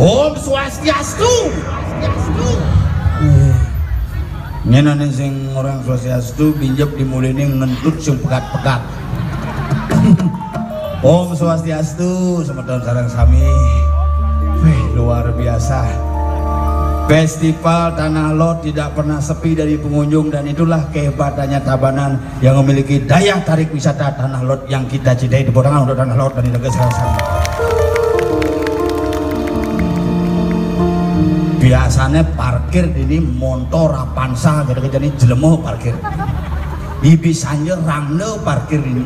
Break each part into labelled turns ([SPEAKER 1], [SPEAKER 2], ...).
[SPEAKER 1] Om Swastiastu. Nyenane sing orang Swastiastu binjep dimulini ngentut sing pekat-pekat. Om Swastiastu, semeton sareng sami. Wih, luar biasa. Festival Tanah Lot tidak pernah sepi dari pengunjung, dan itulah kehebatannya Tabanan yang memiliki daya tarik wisata Tanah Lot yang kita cintai. Tepuk tangan untuk Tanah Lot dan Indonesia sama. Biasanya parkir ini montor Rapansa gitu-gitu ini jelemo parkir. Ibisanya rangne parkir ini.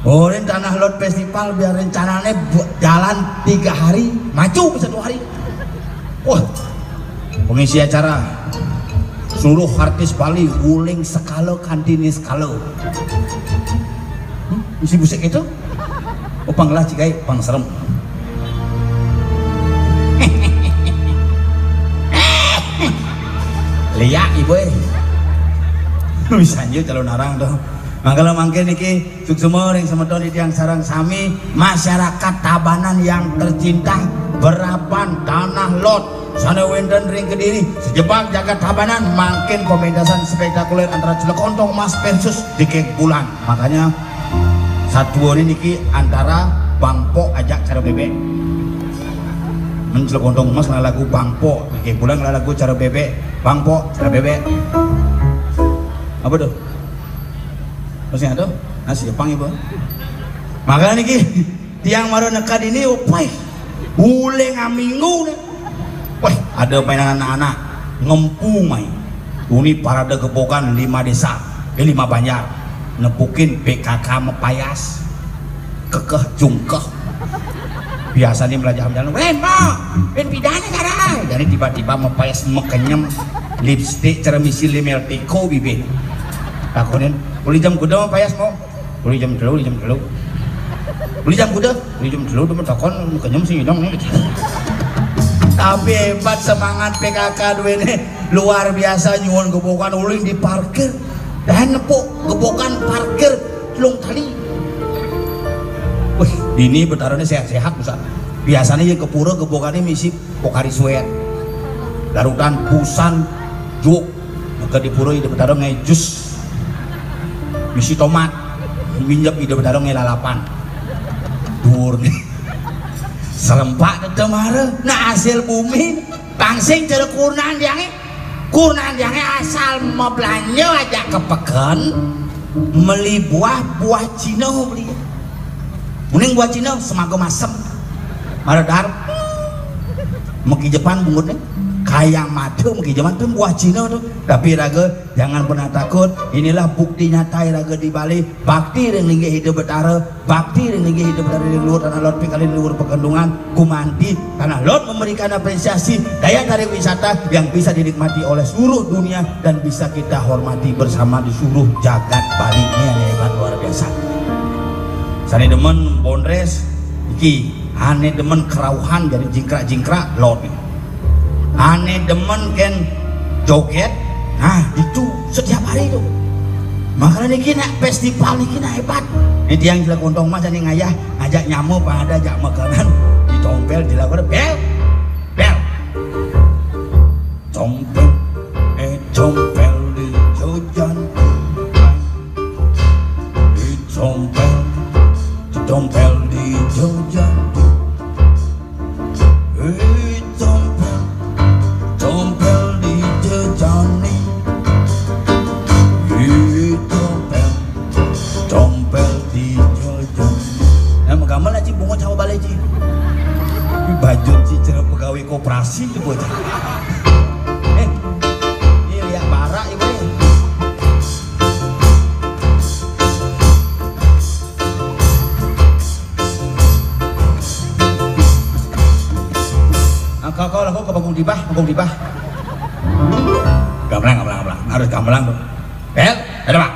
[SPEAKER 1] Oh, ini Tanah Lot Festival biar rencananya jalan 3 hari, maju bisa 2 hari. Wah, pengisi acara seluruh artis Bali uling sekalo kantini sekalo. Isi musik itu? Oh, panglah cikai, pang serem. Lihat ibu bisa aja calon narang tuh. Mangkala mangke niki suksema ring semeton di tiang sareng sami masyarakat Tabanan yang tercinta berapan Tanah Lot sana wenten ring Kediri sejebak jagat Tabanan makin pementasan spektakuler antara Cilekontong Mas versus Dikek Bulan. Makanya satu ini niki antara Bangpo ajak cara bebek Cilekontong Mas lagu Bangpo, Dikek Bulan lagu cara bebek Bangpo cara bebek apa tuh? Masih ada? Nasi Jepang ibu. Makanya niki tiang maru nekad ini upai ule ngaminggu nih. Wah, ada mainan anak-anak ngempu main. Uni parade gepokan 5 desa, 5 banjar. Nepukin PKK mepayas. Kekeh jungkeh. Biasanya belajar jalan, "Rempo, ben pidana cara." Jadi tiba-tiba mepayas mekenyem lipstick cermisi limel tiko bibir. Takonin, "Uli jam kuda mepayas mau?" "Uli jam 3, uli jam 3." "Uli jam kuda?" "Uli jam 3." Temen takon mekenyem sih dong nih. Tapi hebat semangat PKK dua ini luar biasa nyuwun gebokan uling di parkir dan nepuk gebokan parkir telung tali. Wih, ini betarannya sehat-sehat Ustaz. Biasanya yang kepura gebokannya misi pokari suet darutan pusan juk maka dipura ide betaran ngai jus misi tomat minjap ide betaran ngai lalapan dur nih serempak tetemara nah hasil bumi pangsing cara kurnan diangnya asal mau belanja aja kepekan meli buah Cina beli mending buah Cina semago masem maradar meki Jepang bungutnya kayak madu meki Jepang tuh buah Cina tuh. Tapi raga jangan pernah takut, inilah bukti nyata raga di Bali bakti yang linggih hidup betara bakti yang linggih hidup dari luar Tanah Lot pikali luar Pekendungan kumanti Tanah Lot memberikan apresiasi daya tarik wisata yang bisa dinikmati oleh seluruh dunia dan bisa kita hormati bersama di seluruh jagat Bali. Ini yang hebat luar biasa. Sani demen bondres iki aneh demen kerauhan jadi jingkrak Lot. Aneh demen kan joget, nah itu setiap hari itu. Makanya ini kena festival ini kena hebat. Ini tiang Cilekontong mas ini ngajak nyamu pada ajak makanan ditompel dilakukan bel compel di jojan ditompel di jojan tompel di jejani tompel di jejani. Nah menggambar aja bunga cawa balai ji baju ci cerah pegawai koperasi itu bocah. Ini lihat bara ibu kau laku ke Bagong Dibah gamelang harus gamelang tuh bel ada pak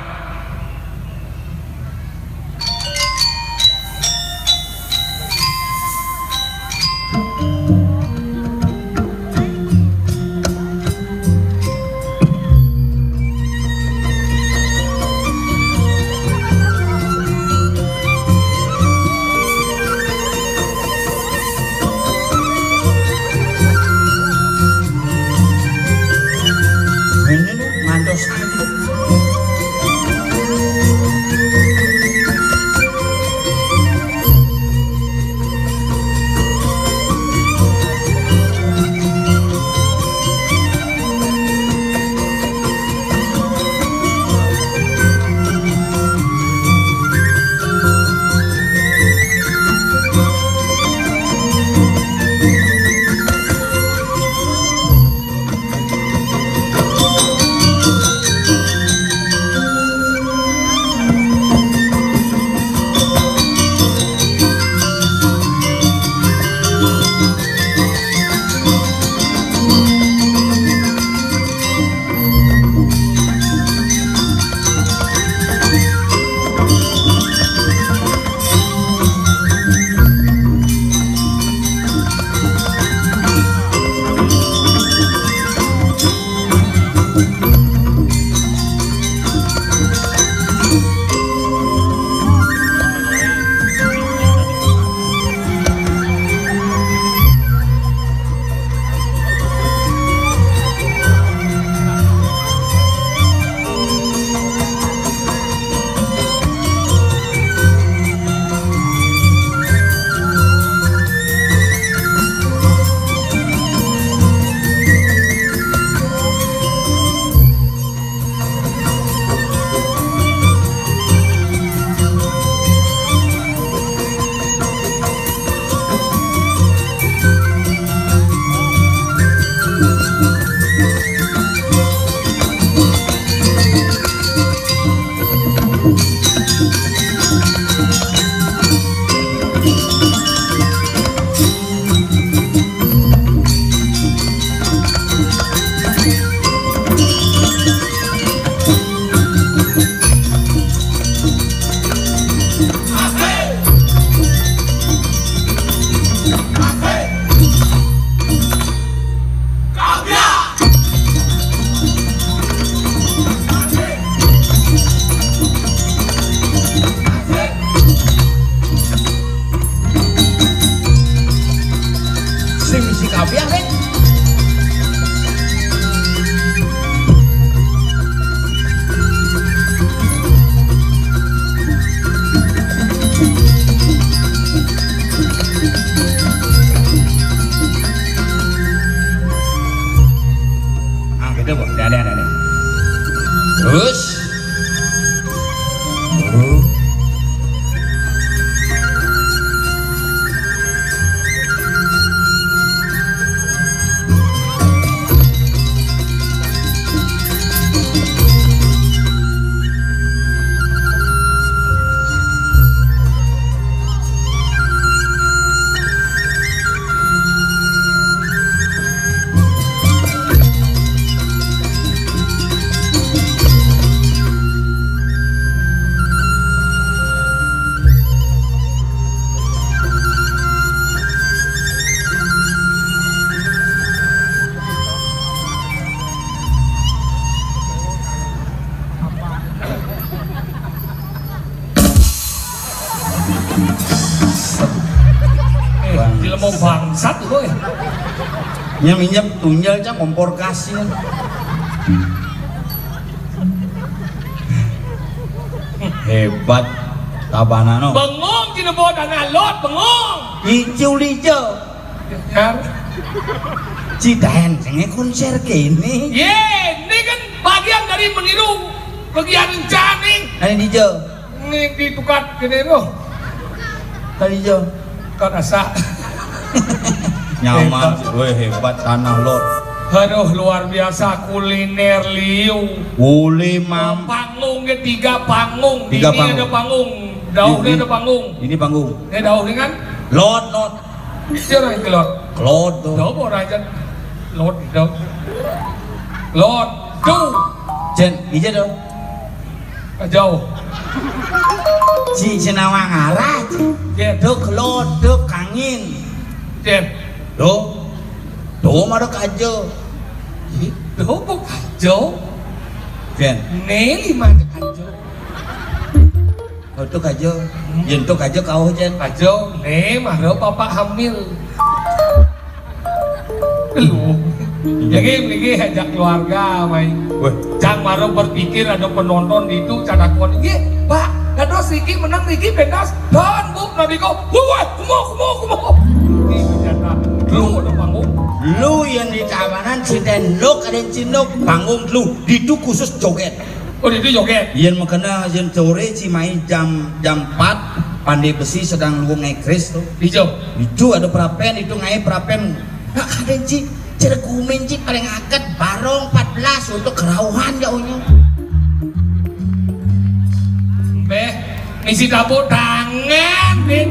[SPEAKER 2] mau bangsat lo ya.
[SPEAKER 1] Minjem tunjal cang kompor kasih. Hebat Tabanano.
[SPEAKER 2] Bengong cina bawa dana lot bengong.
[SPEAKER 1] Hijau hijau.
[SPEAKER 2] Nyar.
[SPEAKER 1] Cidaen cengnya konser kini.
[SPEAKER 2] Ye, ini kan bagian dari meniru kegiatan rencana.
[SPEAKER 1] Ada hijau.
[SPEAKER 2] Ini ditukat gini loh.
[SPEAKER 1] Kali hijau.
[SPEAKER 2] Kau rasa.
[SPEAKER 1] Nyaman sih, hebat tanah lot.
[SPEAKER 2] Aduh luar biasa kuliner liu.
[SPEAKER 1] Boleh mam.
[SPEAKER 2] Panggung ke tiga panggung.
[SPEAKER 1] Tiga
[SPEAKER 2] ini
[SPEAKER 1] panggung.
[SPEAKER 2] ada panggung. Daunnya ada panggung.
[SPEAKER 1] Ini panggung.
[SPEAKER 2] Ini daunnya kan?
[SPEAKER 1] Lot.
[SPEAKER 2] Siapa yang kelot?
[SPEAKER 1] Lot tuh.
[SPEAKER 2] Daun mau raja. Lot itu. Lot. Tuh.
[SPEAKER 1] Jen, hijau dong.
[SPEAKER 2] Jauh.
[SPEAKER 1] Si senawang arah.
[SPEAKER 2] Jen.
[SPEAKER 1] Duk lot, duk kangin.
[SPEAKER 2] Jen.
[SPEAKER 1] Duk. Duk mah duk aja.
[SPEAKER 2] Tuh kok kacau.
[SPEAKER 1] Jen.
[SPEAKER 2] Nelly mah kacau.
[SPEAKER 1] Oh, duk aja. Jen duk aja kau jen.
[SPEAKER 2] Kacau. Nih mah bapak hamil. Lu. Lagi ajak keluarga main. Jangan marah berpikir ada penonton di itu cadakuan. Iya, Pak. Dados Riki menang Riki pendas. Dan bu, nanti kau. Wah, kumo. Lu ada panggung.
[SPEAKER 1] Lu yang di Tabanan si Denlok ada cinok panggung lu itu khusus joget.
[SPEAKER 2] Oh itu joget.
[SPEAKER 1] Yang makanya yang sore si main jam 4 pandai besi sedang lu ngekris tuh.
[SPEAKER 2] Hijau.
[SPEAKER 1] Itu ada perapen itu ngai perapen. Nah ada ci cergumen ci paling akad barong 14 untuk kerauhan jauhnya.
[SPEAKER 2] Beh, isi dapur tangan, Bin.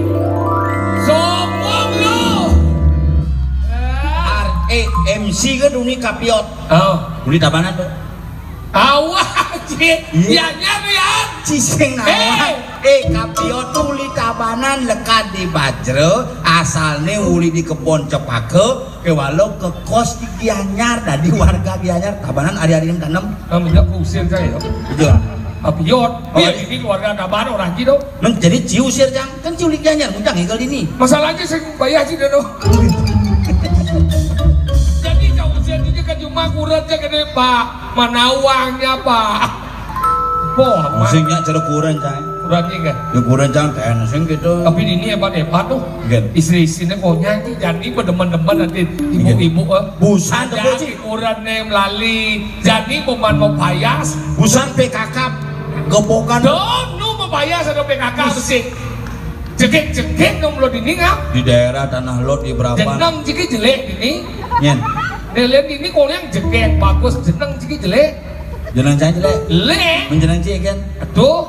[SPEAKER 2] Sombong lu.
[SPEAKER 1] REMC kan uni kapiot.
[SPEAKER 2] Oh,
[SPEAKER 1] Uni Tabanan tuh.
[SPEAKER 2] awak ci, dianya lihat.
[SPEAKER 1] Ciseng nawa. Kapiot tuh uli Tabanan lekat di Bajre, asalnya uli di kebon Cepake, walau ke kos di Gianyar, dari warga Gianyar Tabanan hari-hari yang tanam.
[SPEAKER 2] Kamu tidak kusir saya.
[SPEAKER 1] Betul.
[SPEAKER 2] Apiot, ini keluarga Tabanan orang gitu.
[SPEAKER 1] Menjadi ciu sir jang, kan ciu di Gianyar, muncang igal ini.
[SPEAKER 2] Masalahnya saya bayar sih dulu. Jadi jauh usia itu kan cuma kurangnya gede Pak, mana uangnya Pak? Boh,
[SPEAKER 1] Musiknya cara kurang jang.
[SPEAKER 2] kurangnya kan?
[SPEAKER 1] Ya kurang jang teenseng gitu.
[SPEAKER 2] Tapi ini hebat tuh.
[SPEAKER 1] Gen.
[SPEAKER 2] Istri-istrinya kok nyanyi, jadi berdeman-deman nanti ibu-ibu
[SPEAKER 1] Busan tuh
[SPEAKER 2] jadi kurangnya melalui, jadi peman mau payas.
[SPEAKER 1] Busan PKK gebokan
[SPEAKER 2] Dono mau payas ada PKK bersih. Jekek dong lo dini ngap.
[SPEAKER 1] di daerah Tanah Lot di berapa?
[SPEAKER 2] Jeneng jiki jelek ini.
[SPEAKER 1] Nyen.
[SPEAKER 2] Lihat ini kalau yang jekek bagus, jeneng jiki jelek.
[SPEAKER 1] Jeneng saya jelek.
[SPEAKER 2] Lek.
[SPEAKER 1] Menjeneng cie kan?
[SPEAKER 2] Aduh.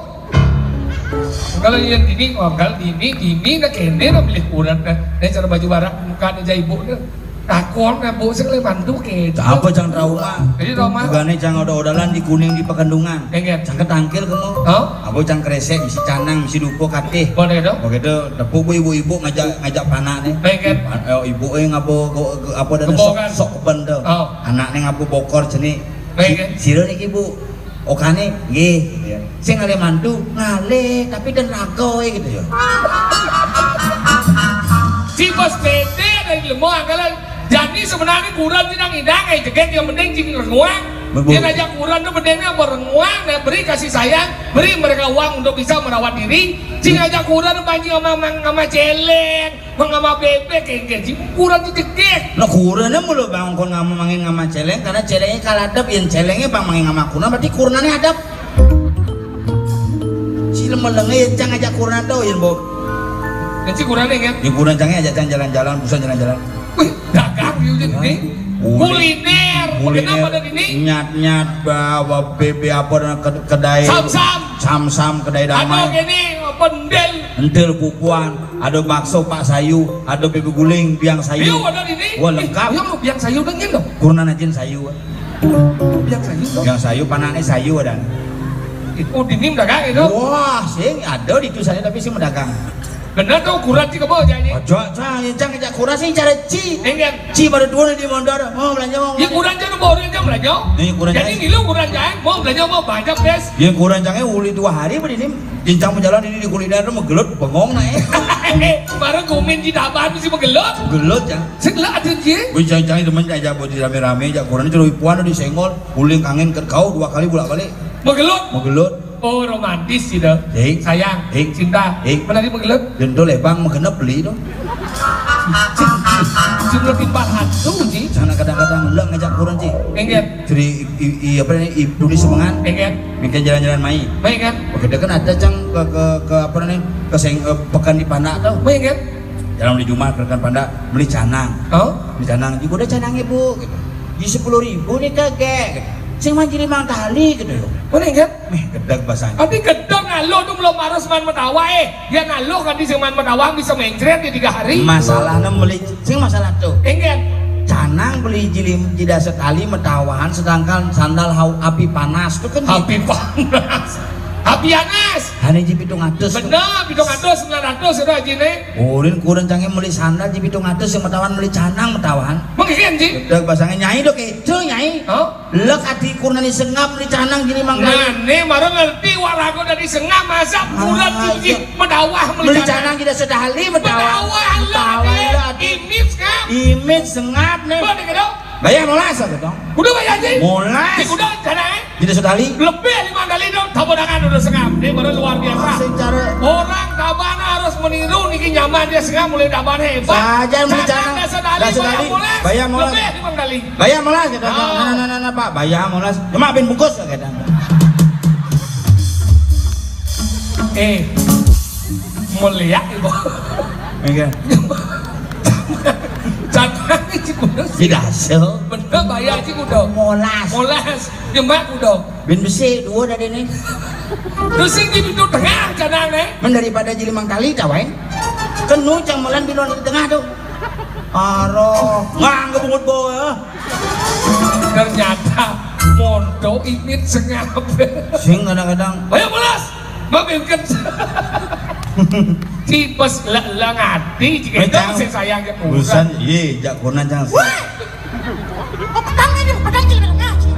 [SPEAKER 2] Kalau yang ini, kalau ini nak kene nak beli kurang dah. Cara baju barak muka dia ibu dah. Takon na bu sing le mantu ke.
[SPEAKER 1] Apa jang trauma?
[SPEAKER 2] Jadi trauma.
[SPEAKER 1] Bugane jang odalan di kuning di Pekendungan.
[SPEAKER 2] Enggak.
[SPEAKER 1] Jang ketangkil kamu.
[SPEAKER 2] Oh?
[SPEAKER 1] Apa jang kresek isi canang isi dupo kateh.
[SPEAKER 2] Boleh dong.
[SPEAKER 1] Begitu tepuk ibu-ibu ngajak panak nih.
[SPEAKER 2] Enggak.
[SPEAKER 1] Ibu ngabo apa dan
[SPEAKER 2] Kebokan.
[SPEAKER 1] sok keben tuh.
[SPEAKER 2] Oh.
[SPEAKER 1] Anaknya ngabo bokor jenis.
[SPEAKER 2] Enggak.
[SPEAKER 1] Sira niki Bu. Okane nggih. Sing ngale mantu ngale tapi dan rago gitu ya.
[SPEAKER 2] Si bos pede dari lemah anggalan. Jadi sebenarnya kurang tidak ngidang, jeket yang penting jing renguang. Dia ngajak kurang itu pentingnya berenguang dan beri kasih sayang, beri mereka uang untuk bisa merawat diri. Jing ngajak kurang itu panjang sama celeng, sama bebek kayak gitu. Kurang itu jeket.
[SPEAKER 1] Nah kurangnya mulu bang kon ngomongin sama celeng karena celengnya kaladap yang celengnya bang mangin sama kurang berarti kurangnya adap. Si lemah-lemah yang ngajak kurang tuh ya bu.
[SPEAKER 2] Dan si kurangnya kan?
[SPEAKER 1] Ya kurang cangnya ajak jalan-jalan, busan jalan-jalan.
[SPEAKER 2] Wih, dagang yuk ini. Kuliner. Kenapa ada ini?
[SPEAKER 1] Nyat-nyat bawa bebe apa dan kedai. Sam-sam kedai damai.
[SPEAKER 2] Ada gini pendel.
[SPEAKER 1] Entil pupuan, ada bakso Pak Sayu, ada bebe guling, biang sayu.
[SPEAKER 2] Iya ada ini.
[SPEAKER 1] Wah lengkap.
[SPEAKER 2] Iya mau biang sayu dong dong.
[SPEAKER 1] Kurang ajin sayu.
[SPEAKER 2] Biang sayu dong.
[SPEAKER 1] Biang sayu panaknya sayu dan.
[SPEAKER 2] Itu dinim dagang itu.
[SPEAKER 1] Wah, sing ada di itu saya tapi sih mendagang.
[SPEAKER 2] Bener tuh ukuran ci kebo aja.
[SPEAKER 1] Ojo, cang ngejak kurang sih cara ci.
[SPEAKER 2] Enggak.
[SPEAKER 1] Ci pada dua di mondar. Mau belanja mau.
[SPEAKER 2] Ya kurang jangan bawa dia belanja. Jadi ngilu kurang jangan mau belanja mau banyak des.
[SPEAKER 1] Yang kurang jangan uli 2 hari berdini. Jincang menjalan ini di kuliner menggelut bengong naik.
[SPEAKER 2] Baru komen di dapat mesti menggelut.
[SPEAKER 1] Gelut ya.
[SPEAKER 2] Setelah ada dia.
[SPEAKER 1] Jangan temen aja buat rame-rame. Jak kurang itu puan di senggol. Uling kangen ke kau 2 kali bolak-balik. Menggelut.
[SPEAKER 2] Oh romantis sih dah. Sayang, cinta. Mana dia menggelut?
[SPEAKER 1] Jendol lebang menggenep beli itu.
[SPEAKER 2] Jumlah timbal hantu sih.
[SPEAKER 1] Sana kadang-kadang leng ngajak kurang sih.
[SPEAKER 2] Enggak.
[SPEAKER 1] Jadi apa nih tulis semangat.
[SPEAKER 2] Enggak.
[SPEAKER 1] Bikin jalan-jalan mai.
[SPEAKER 2] Baik kan?
[SPEAKER 1] Oke, kan ada cang ke apa nih pekan di Pandak tuh.
[SPEAKER 2] Baik kan?
[SPEAKER 1] Dalam di Jumat pekan Pandak beli canang.
[SPEAKER 2] Oh?
[SPEAKER 1] Beli canang. Ibu udah canang ibu. Gitu. Di 10.000 nih kakek. Sing manjiri mang tali gitu loh.
[SPEAKER 2] Mana kan?
[SPEAKER 1] Gedag bahasanya.
[SPEAKER 2] Tapi gedang ngalo tuh belum harus main metawa dia ngalo kan di seman metawa bisa mencret di 3 hari.
[SPEAKER 1] Masalahnya beli sing masalah tuh.
[SPEAKER 2] Enggak.
[SPEAKER 1] Canang beli jilim jeda sekali metawahan sedangkan sandal api panas tuh kan.
[SPEAKER 2] Api panas. Api panas.
[SPEAKER 1] Hani ji 700.
[SPEAKER 2] Bener, 700 900 sudah jine.
[SPEAKER 1] Urin kurang canggih beli sandal ji 700 yang metawan beli canang metawan.
[SPEAKER 2] Mungkin sih.
[SPEAKER 1] Gedag bahasanya nyai dok itu nyai.
[SPEAKER 2] Oh?
[SPEAKER 1] Lek ati kurang disengap beli canang gini mang.
[SPEAKER 2] Nah, nih baru ngerti warago dari sengah masa bulan tinggi medawah
[SPEAKER 1] beli canang tidak sedahali medawah.
[SPEAKER 2] Medawah image kan?
[SPEAKER 1] Image sengap nih.
[SPEAKER 2] Boleh gitu?
[SPEAKER 1] Bayar molas apa dong?
[SPEAKER 2] Udah bayar aja.
[SPEAKER 1] Molas.
[SPEAKER 2] Udah canang.
[SPEAKER 1] Tidak sedahali.
[SPEAKER 2] Lebih 5 kali dong. Tabodangan udah sengap. Ini baru luar biasa.
[SPEAKER 1] Secara
[SPEAKER 2] orang Tabana harus meniru niki nyaman dia sengap mulai Tabana hebat.
[SPEAKER 1] Saja beli canang. Tidak sedahali. Bayar molas.
[SPEAKER 2] Lebih 5 kali.
[SPEAKER 1] Bayar molas gitu. Nah Pak. Bayar molas. Cuma bin bungkus gitu.
[SPEAKER 2] Mulia ibu.
[SPEAKER 1] Enggak.
[SPEAKER 2] Canang ini kudu
[SPEAKER 1] tidak hasil.
[SPEAKER 2] Bener bayar sih kudu. Molas. Jembak kudu.
[SPEAKER 1] Bin besi 2 dari ini.
[SPEAKER 2] Terus ini pintu tengah canang nih.
[SPEAKER 1] Daripada jadi mangkali tawain. Kenu cang molan biluan di tengah tuh. Aroh, nggak bungut boy.
[SPEAKER 2] Ternyata mondo imit sengap.
[SPEAKER 1] Sing kadang-kadang.
[SPEAKER 2] Ayo molas. Mampirkan. Tipes ngati jika itu sayang ya
[SPEAKER 1] urusan iya jak konan jangan
[SPEAKER 3] wah kok pedang jadi ngaji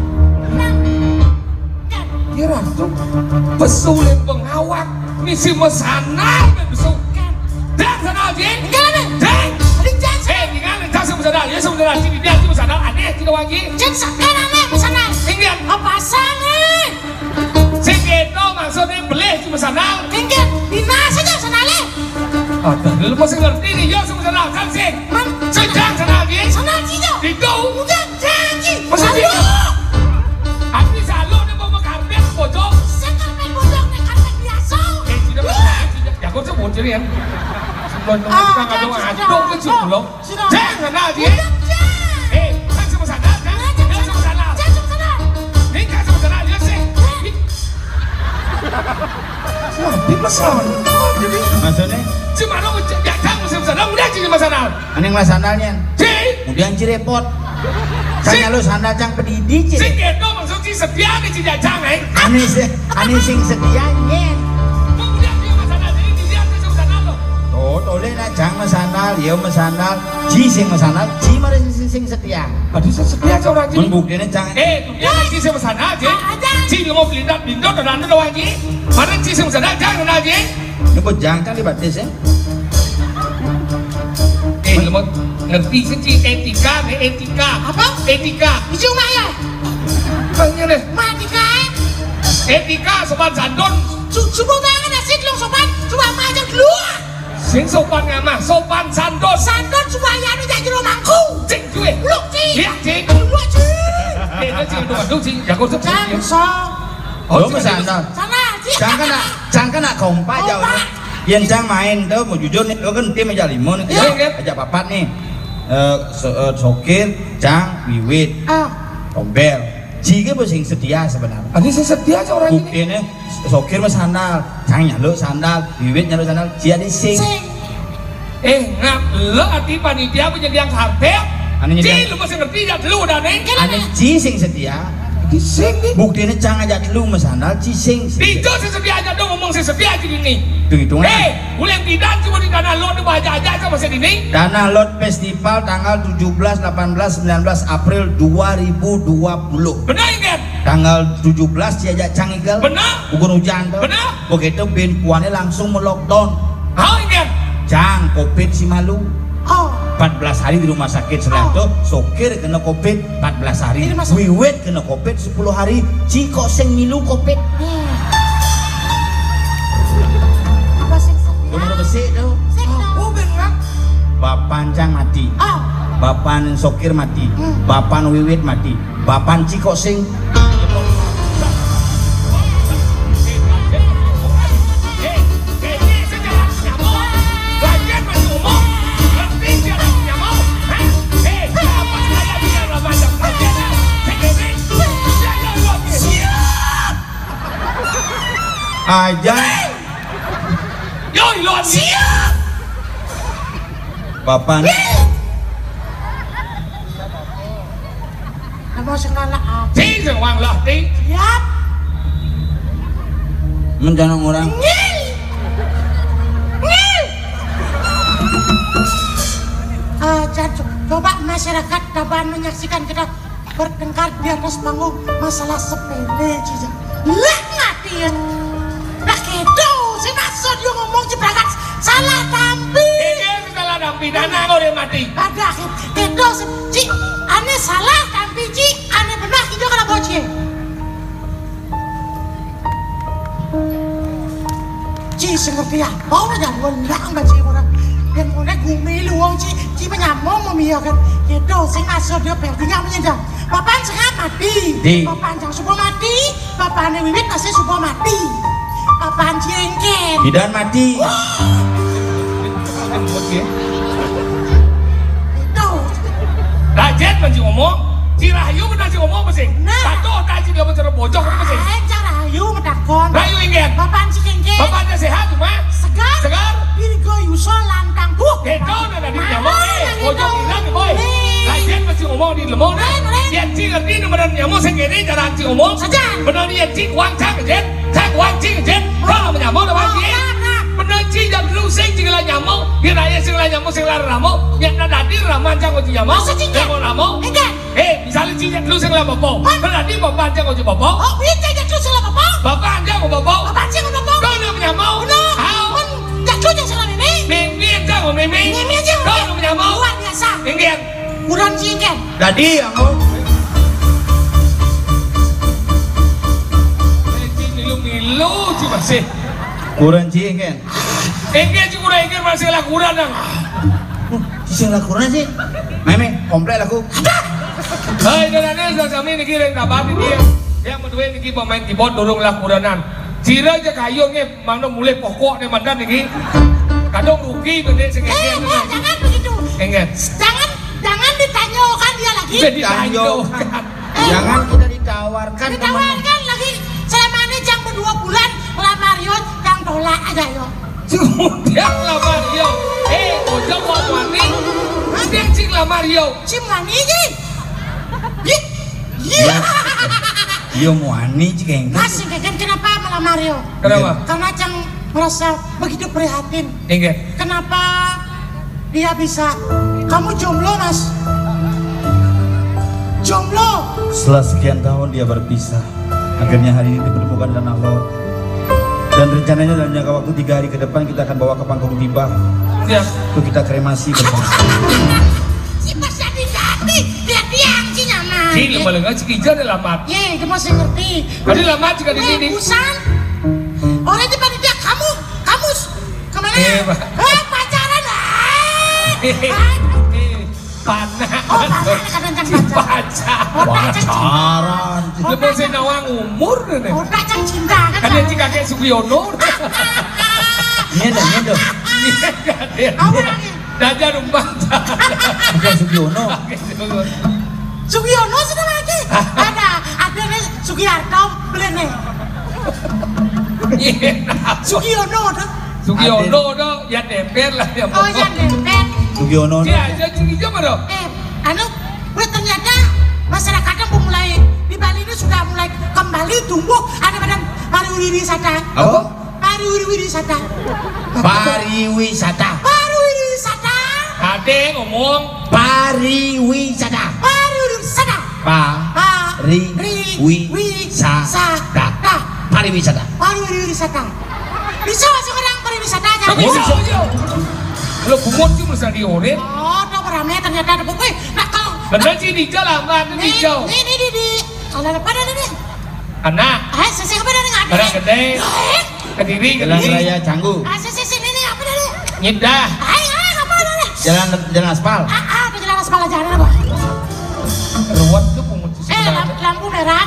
[SPEAKER 2] kira tuh pesulin pengawak misi mesana besukan dan sana jeng
[SPEAKER 3] enggak
[SPEAKER 2] jeng
[SPEAKER 3] rinjan
[SPEAKER 2] jangan jangan mesana ya sebenarnya sini dia sih mesana aneh tidak wangi
[SPEAKER 3] jeng sakit aneh mesana
[SPEAKER 2] enggak
[SPEAKER 3] apa sana
[SPEAKER 2] sing itu maksudnya beli sih mesana
[SPEAKER 3] enggak dinas aja sana le
[SPEAKER 2] ada lu masih ngerti nih ya sama sana kan sih sedang sana lagi
[SPEAKER 3] sana aja
[SPEAKER 2] itu
[SPEAKER 3] udah janji
[SPEAKER 2] maksudnya aku selalu nih mau karpet bocor
[SPEAKER 3] karpet bocor nih karpet biasa
[SPEAKER 2] tidak bisa ya aku tuh bocor ya sebelum nggak ada ke sebelum jangan lagi kan sama sana kan sama sana ini kan sama sana ya sih di pesan
[SPEAKER 1] maksudnya
[SPEAKER 2] cuma lo jangan musim sana udah jadi masalah
[SPEAKER 1] aneh lah sandalnya kemudian cirepot kan lu sandal cang pedidi
[SPEAKER 2] sing itu maksud si setia nih si jajang
[SPEAKER 1] aneh sing setianya
[SPEAKER 2] kemudian dia masalah jadi dia sama sana lo
[SPEAKER 1] toleh na cang masandal ya masandal ji sing masandal ji mara sing setia
[SPEAKER 2] tadi setia seorang ji
[SPEAKER 1] membuktinya cang
[SPEAKER 2] dia ji sama sana aja ji lu mau blindat dan doang ji mana ji sama sana jangan aja
[SPEAKER 1] ini buat jangan dibatis ya
[SPEAKER 2] lu mau ngerti sih etika
[SPEAKER 3] apa?
[SPEAKER 2] Etika
[SPEAKER 3] di cuma ya
[SPEAKER 2] kayaknya deh etika sopan sandon
[SPEAKER 3] subuh banget nasi dulu sopan coba aja dulu
[SPEAKER 2] sing sopan ngama sopan sandon
[SPEAKER 3] supaya anu jadi romangku
[SPEAKER 2] cing cuy
[SPEAKER 3] lu cing
[SPEAKER 2] iya cing
[SPEAKER 3] lu cing
[SPEAKER 2] itu cing aduh cing ya kau tuh
[SPEAKER 3] jangan so
[SPEAKER 1] oh masandal
[SPEAKER 3] sana
[SPEAKER 1] cang kena kompak jauh yang cang main tuh mau jujur nih, kan tim aja limun, aja papat nih, sokir, cang, wiwit, tombel, jika sing setia sebenarnya.
[SPEAKER 2] Ini sing setia aja orang ini.
[SPEAKER 1] Buktinya sokir mas sandal, cang nyaluk sandal, wiwit nyaluk sandal, jadi sing.
[SPEAKER 2] Ngap lo arti panitia penyediaan karpet. Ji lu masih ngerti ya dulu udah nih.
[SPEAKER 1] Aneh ji sing setia.
[SPEAKER 2] Di sing nih.
[SPEAKER 1] Buktinya cang aja dulu mas sandal, ji sing.
[SPEAKER 2] Itu si setia aja dong ngomong si setia aja gini.
[SPEAKER 1] hitung-hitungan.
[SPEAKER 2] Boleh bidan cuma di Tanah Lot baca aja sama sedini.
[SPEAKER 1] Tanah Lot Festival tanggal 17, 18, 19 April 2020.
[SPEAKER 2] Benar ingat?
[SPEAKER 1] Tanggal 17 diajak Cangigel.
[SPEAKER 2] Benar.
[SPEAKER 1] Ugun hujan tuh.
[SPEAKER 2] Benar.
[SPEAKER 1] Begitu bin kuannya langsung melockdown.
[SPEAKER 2] Ingat?
[SPEAKER 1] Cang Covid si malu.
[SPEAKER 3] Oh.
[SPEAKER 1] 14 hari di rumah sakit. Setelah itu sopir kena Covid 14 hari. Wiwit kena Covid 10 hari. Ciko sing milu Covid.
[SPEAKER 3] Apa sih?
[SPEAKER 1] Nomor besik tuh.
[SPEAKER 3] Oh benar.
[SPEAKER 1] Bapan Cang mati. Bapan Sokir mati. Bapan Wiwit mati. Bapan Ciko sing aja.
[SPEAKER 2] Yoi luar
[SPEAKER 3] Siap.
[SPEAKER 1] Bapan
[SPEAKER 3] Nama segala apa?
[SPEAKER 2] Ti wang lah ti.
[SPEAKER 3] Siap.
[SPEAKER 1] menjanong orang.
[SPEAKER 3] Ngil. Ngil. Coba masyarakat dapat menyaksikan kita bertengkar di atas panggung masalah sepele cica. Lah ngatiin. Lah gitu, si maksud yang ngomong ciprakat salah tampi.
[SPEAKER 2] Ini salah tampi, dana kau dia mati.
[SPEAKER 3] Ada gitu, ci, aneh salah tampi ci, aneh benar hijau kalau bocil. Ci sengerti ya, oh jangan ngundang baca orang. Dan mulai gumil uang ci menyamong memiakan gitu, sing asal dia pertinggal menyedang. Papan sengat mati, papan jang subuh mati, papan Wiwit masih subuh mati, papan jengkel.
[SPEAKER 1] Bidan mati.
[SPEAKER 3] Itu.
[SPEAKER 2] Rajet masih ngomong, si Rahayu masih ngomong masih. Satu tadi dia bicara bocok masih.
[SPEAKER 3] Cara Rahayu mentakon.
[SPEAKER 2] Rahayu ingat.
[SPEAKER 3] Papan si jengkel.
[SPEAKER 2] Papannya sehat cuma.
[SPEAKER 3] Segar.
[SPEAKER 2] Segar.
[SPEAKER 3] Dirigo Yuson lantang buh.
[SPEAKER 2] Gitu ada di nyamuk. Bocok hilang boy. Rajet masih ngomong di lemong. Dia cing ngerti nomor nyamuk segini cara cing ngomong.
[SPEAKER 3] Saja.
[SPEAKER 2] Benar dia cing uang cak jet, cak uang cing jet. Kalau menyamuk lawan dia. Benar cing jam dulu sing cing lah nyamuk. Dia raya sing lah nyamuk sing lah ramuk. Yang ada di raman cang uji nyamuk. Jangan ramuk. Misalnya cing jam dulu sing lah bobo. Berarti bapak cang uji bobo.
[SPEAKER 3] Oh, dia jam dulu sing lah bobo.
[SPEAKER 2] Bapak cang uji bobo.
[SPEAKER 3] Bapak cing uji bobo.
[SPEAKER 2] Kau nak menyamuk. How?
[SPEAKER 3] Jam dulu sing lah mimi.
[SPEAKER 2] Mimi cang uji mimi.
[SPEAKER 3] Mimi cang.
[SPEAKER 2] Kau nak menyamuk.
[SPEAKER 3] Luar biasa.
[SPEAKER 2] Ingat.
[SPEAKER 3] Kurang jengkel.
[SPEAKER 1] Jadi aku
[SPEAKER 2] milu cuma sih.
[SPEAKER 1] kurang cing kan.
[SPEAKER 2] Ingat cuma ingat masih lah kurang dong.
[SPEAKER 1] Sing lah kurang sih. Meme komplek aku.
[SPEAKER 2] Hai dan kami ni kira nak bagi dia. Yang berdua ni pemain keyboard dorong lah kuranan. Cira je kayu ni mana mulai pokok ni mandan ni. Kadang rugi benda segede.
[SPEAKER 3] Jangan begitu.
[SPEAKER 2] Ingat.
[SPEAKER 3] Jangan ditanyakan dia lagi.
[SPEAKER 2] Ditanyakan.
[SPEAKER 1] Jangan kita ditawarkan.
[SPEAKER 3] Ditawarkan lagi. Selama ini jam 2 bulan lamar yo yang tolak aja yo.
[SPEAKER 2] Sudah lamar yo. Ojok wani. Dia cing lamar yo.
[SPEAKER 3] Cing wani je.
[SPEAKER 1] Yo muani cing.
[SPEAKER 3] Masih kenapa melamar yo?
[SPEAKER 2] Kenapa?
[SPEAKER 3] Karena Cang merasa begitu prihatin.
[SPEAKER 2] Ingat.
[SPEAKER 3] Kenapa dia bisa? Kamu jomblo mas? Jomblo.
[SPEAKER 1] Setelah sekian tahun dia berpisah. Akhirnya hari ini dipertemukan dengan Allah. Dan rencananya dalam jangka waktu 3 hari ke depan kita akan bawa ke panggung tiba.
[SPEAKER 2] Ya.
[SPEAKER 1] Untuk kita kremasi bersama.
[SPEAKER 3] Si mas jadi dia tiang si nyaman.
[SPEAKER 2] Cing lemah lengah cing hijau dia lamar.
[SPEAKER 3] Ye, dia masih ngerti.
[SPEAKER 2] Tadi lamar juga di sini.
[SPEAKER 3] Busan. Orang di panitia kamu kemana? Pacaran
[SPEAKER 2] Panah.
[SPEAKER 3] Oh, panah kadang-kadang
[SPEAKER 1] Pacaran.
[SPEAKER 2] Lepas saya nawang umur ni.
[SPEAKER 3] Oh, Cang cinta kan?
[SPEAKER 2] Kan dia cik kakek Sugiono.
[SPEAKER 1] Nyedo.
[SPEAKER 3] Apa lagi?
[SPEAKER 2] Dajar rumah.
[SPEAKER 1] Bukan Sugiono.
[SPEAKER 3] Sugiono sudah lagi. Ada nih Sugiarto beli nih. Sugiono tuh.
[SPEAKER 2] Sugiono tu ya DPR lah dia.
[SPEAKER 3] Oh, yang dempet.
[SPEAKER 1] Sugiono.
[SPEAKER 2] Dia aja cik hijau mana?
[SPEAKER 3] Ternyata masyarakatnya mulai di Bali ini sudah mulai kembali tumbuh. Ada badan pariwisata.
[SPEAKER 1] Apa?
[SPEAKER 3] Pariwisata.
[SPEAKER 1] Pariwisata.
[SPEAKER 3] Pariwisata.
[SPEAKER 2] Ade ngomong
[SPEAKER 1] Pariwisata.
[SPEAKER 3] Pariwisata.
[SPEAKER 1] Pariwisata. Pariwisata.
[SPEAKER 3] Pariwisata. Bisa masuk orang pariwisata aja.
[SPEAKER 2] bisa aja. Lo bungut sih mesti dioret.
[SPEAKER 3] Oh, udah beramai ternyata ada buku. Nah kalau
[SPEAKER 2] Bener sih di jalan di jauh.
[SPEAKER 3] Ini di kalau apa ada nih?
[SPEAKER 2] Anak.
[SPEAKER 3] Saya apa ada nggak ada?
[SPEAKER 2] Barang gede. Kediri
[SPEAKER 1] Jalan
[SPEAKER 2] kediri.
[SPEAKER 1] Raya Canggu.
[SPEAKER 3] Saya ini apa ada nih?
[SPEAKER 2] Nyedah.
[SPEAKER 3] Apa ada nih?
[SPEAKER 1] Jalan aspal.
[SPEAKER 3] Ada jalan aspal aja ada apa?
[SPEAKER 2] Ruwet tuh pungut sih sebenarnya.
[SPEAKER 3] Lampu merah.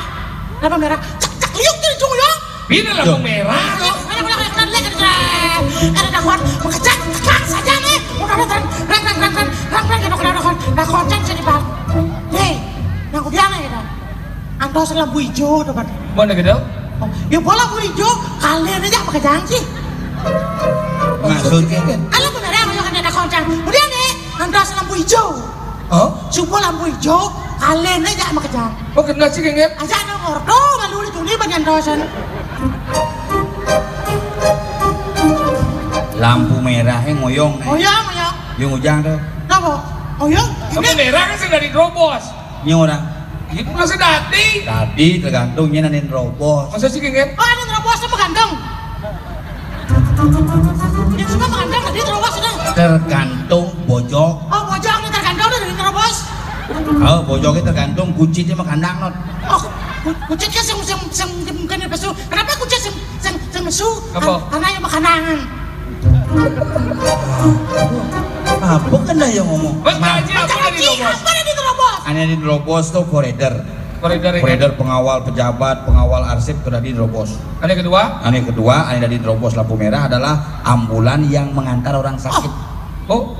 [SPEAKER 3] Lampu merah. Cak liuk tuh cung ya.
[SPEAKER 2] Bina lampu merah.
[SPEAKER 3] Ada dakwaan mengecek saja nih. Udah nah konsen jadi bang. Nih, yang kudiana ya dah. Antos lampu hijau dapat.
[SPEAKER 2] Mana gitu?
[SPEAKER 3] Ya bola lampu hijau kalian aja pakai janji.
[SPEAKER 1] Maksudnya kan?
[SPEAKER 3] Kalau beneran kalau kan ada konsen. Kemudian nih, antos lampu hijau.
[SPEAKER 2] Oh?
[SPEAKER 3] Supaya lampu hijau kalian aja pakai janji.
[SPEAKER 2] Oh kena sih kengit.
[SPEAKER 3] Aja ada ordo malu di bagian dosen.
[SPEAKER 1] Lampu merahnya ngoyong nih.
[SPEAKER 3] Oyong.
[SPEAKER 1] Yung ujang tuh.
[SPEAKER 3] Kenapa? Oyong?
[SPEAKER 2] Lampu merah kan sudah diterobos.
[SPEAKER 1] Ini orang.
[SPEAKER 2] Itu udah sedati.
[SPEAKER 1] Tadi tergantungnya nanin robos.
[SPEAKER 2] Masa sih kengit?
[SPEAKER 3] Oh, ada terobos sama gantung. Yang suka mengandang tadi terobos sudah.
[SPEAKER 1] Tergantung bojok.
[SPEAKER 3] Oh, bojok ini tergantung udah dari terobos.
[SPEAKER 1] Oh, bojoknya tergantung kunci dia makandang not.
[SPEAKER 3] Oh, kucing kan yang mungkin pesu. Kenapa kucing yang mesu?
[SPEAKER 2] Apa?
[SPEAKER 3] Karena yang makanangan.
[SPEAKER 1] Apa kan dah yang ngomong?
[SPEAKER 2] Mas Kaji apa yang diterobos?
[SPEAKER 3] Apa yang diterobos?
[SPEAKER 1] Aneh di robos tuh koridor.
[SPEAKER 2] Koridor
[SPEAKER 1] Pengawal pejabat, pengawal arsip sudah dirobos.
[SPEAKER 2] Ada kedua?
[SPEAKER 1] Aneh kedua, aneh dari dirobos lampu merah adalah ambulan yang mengantar orang sakit.
[SPEAKER 2] Oh,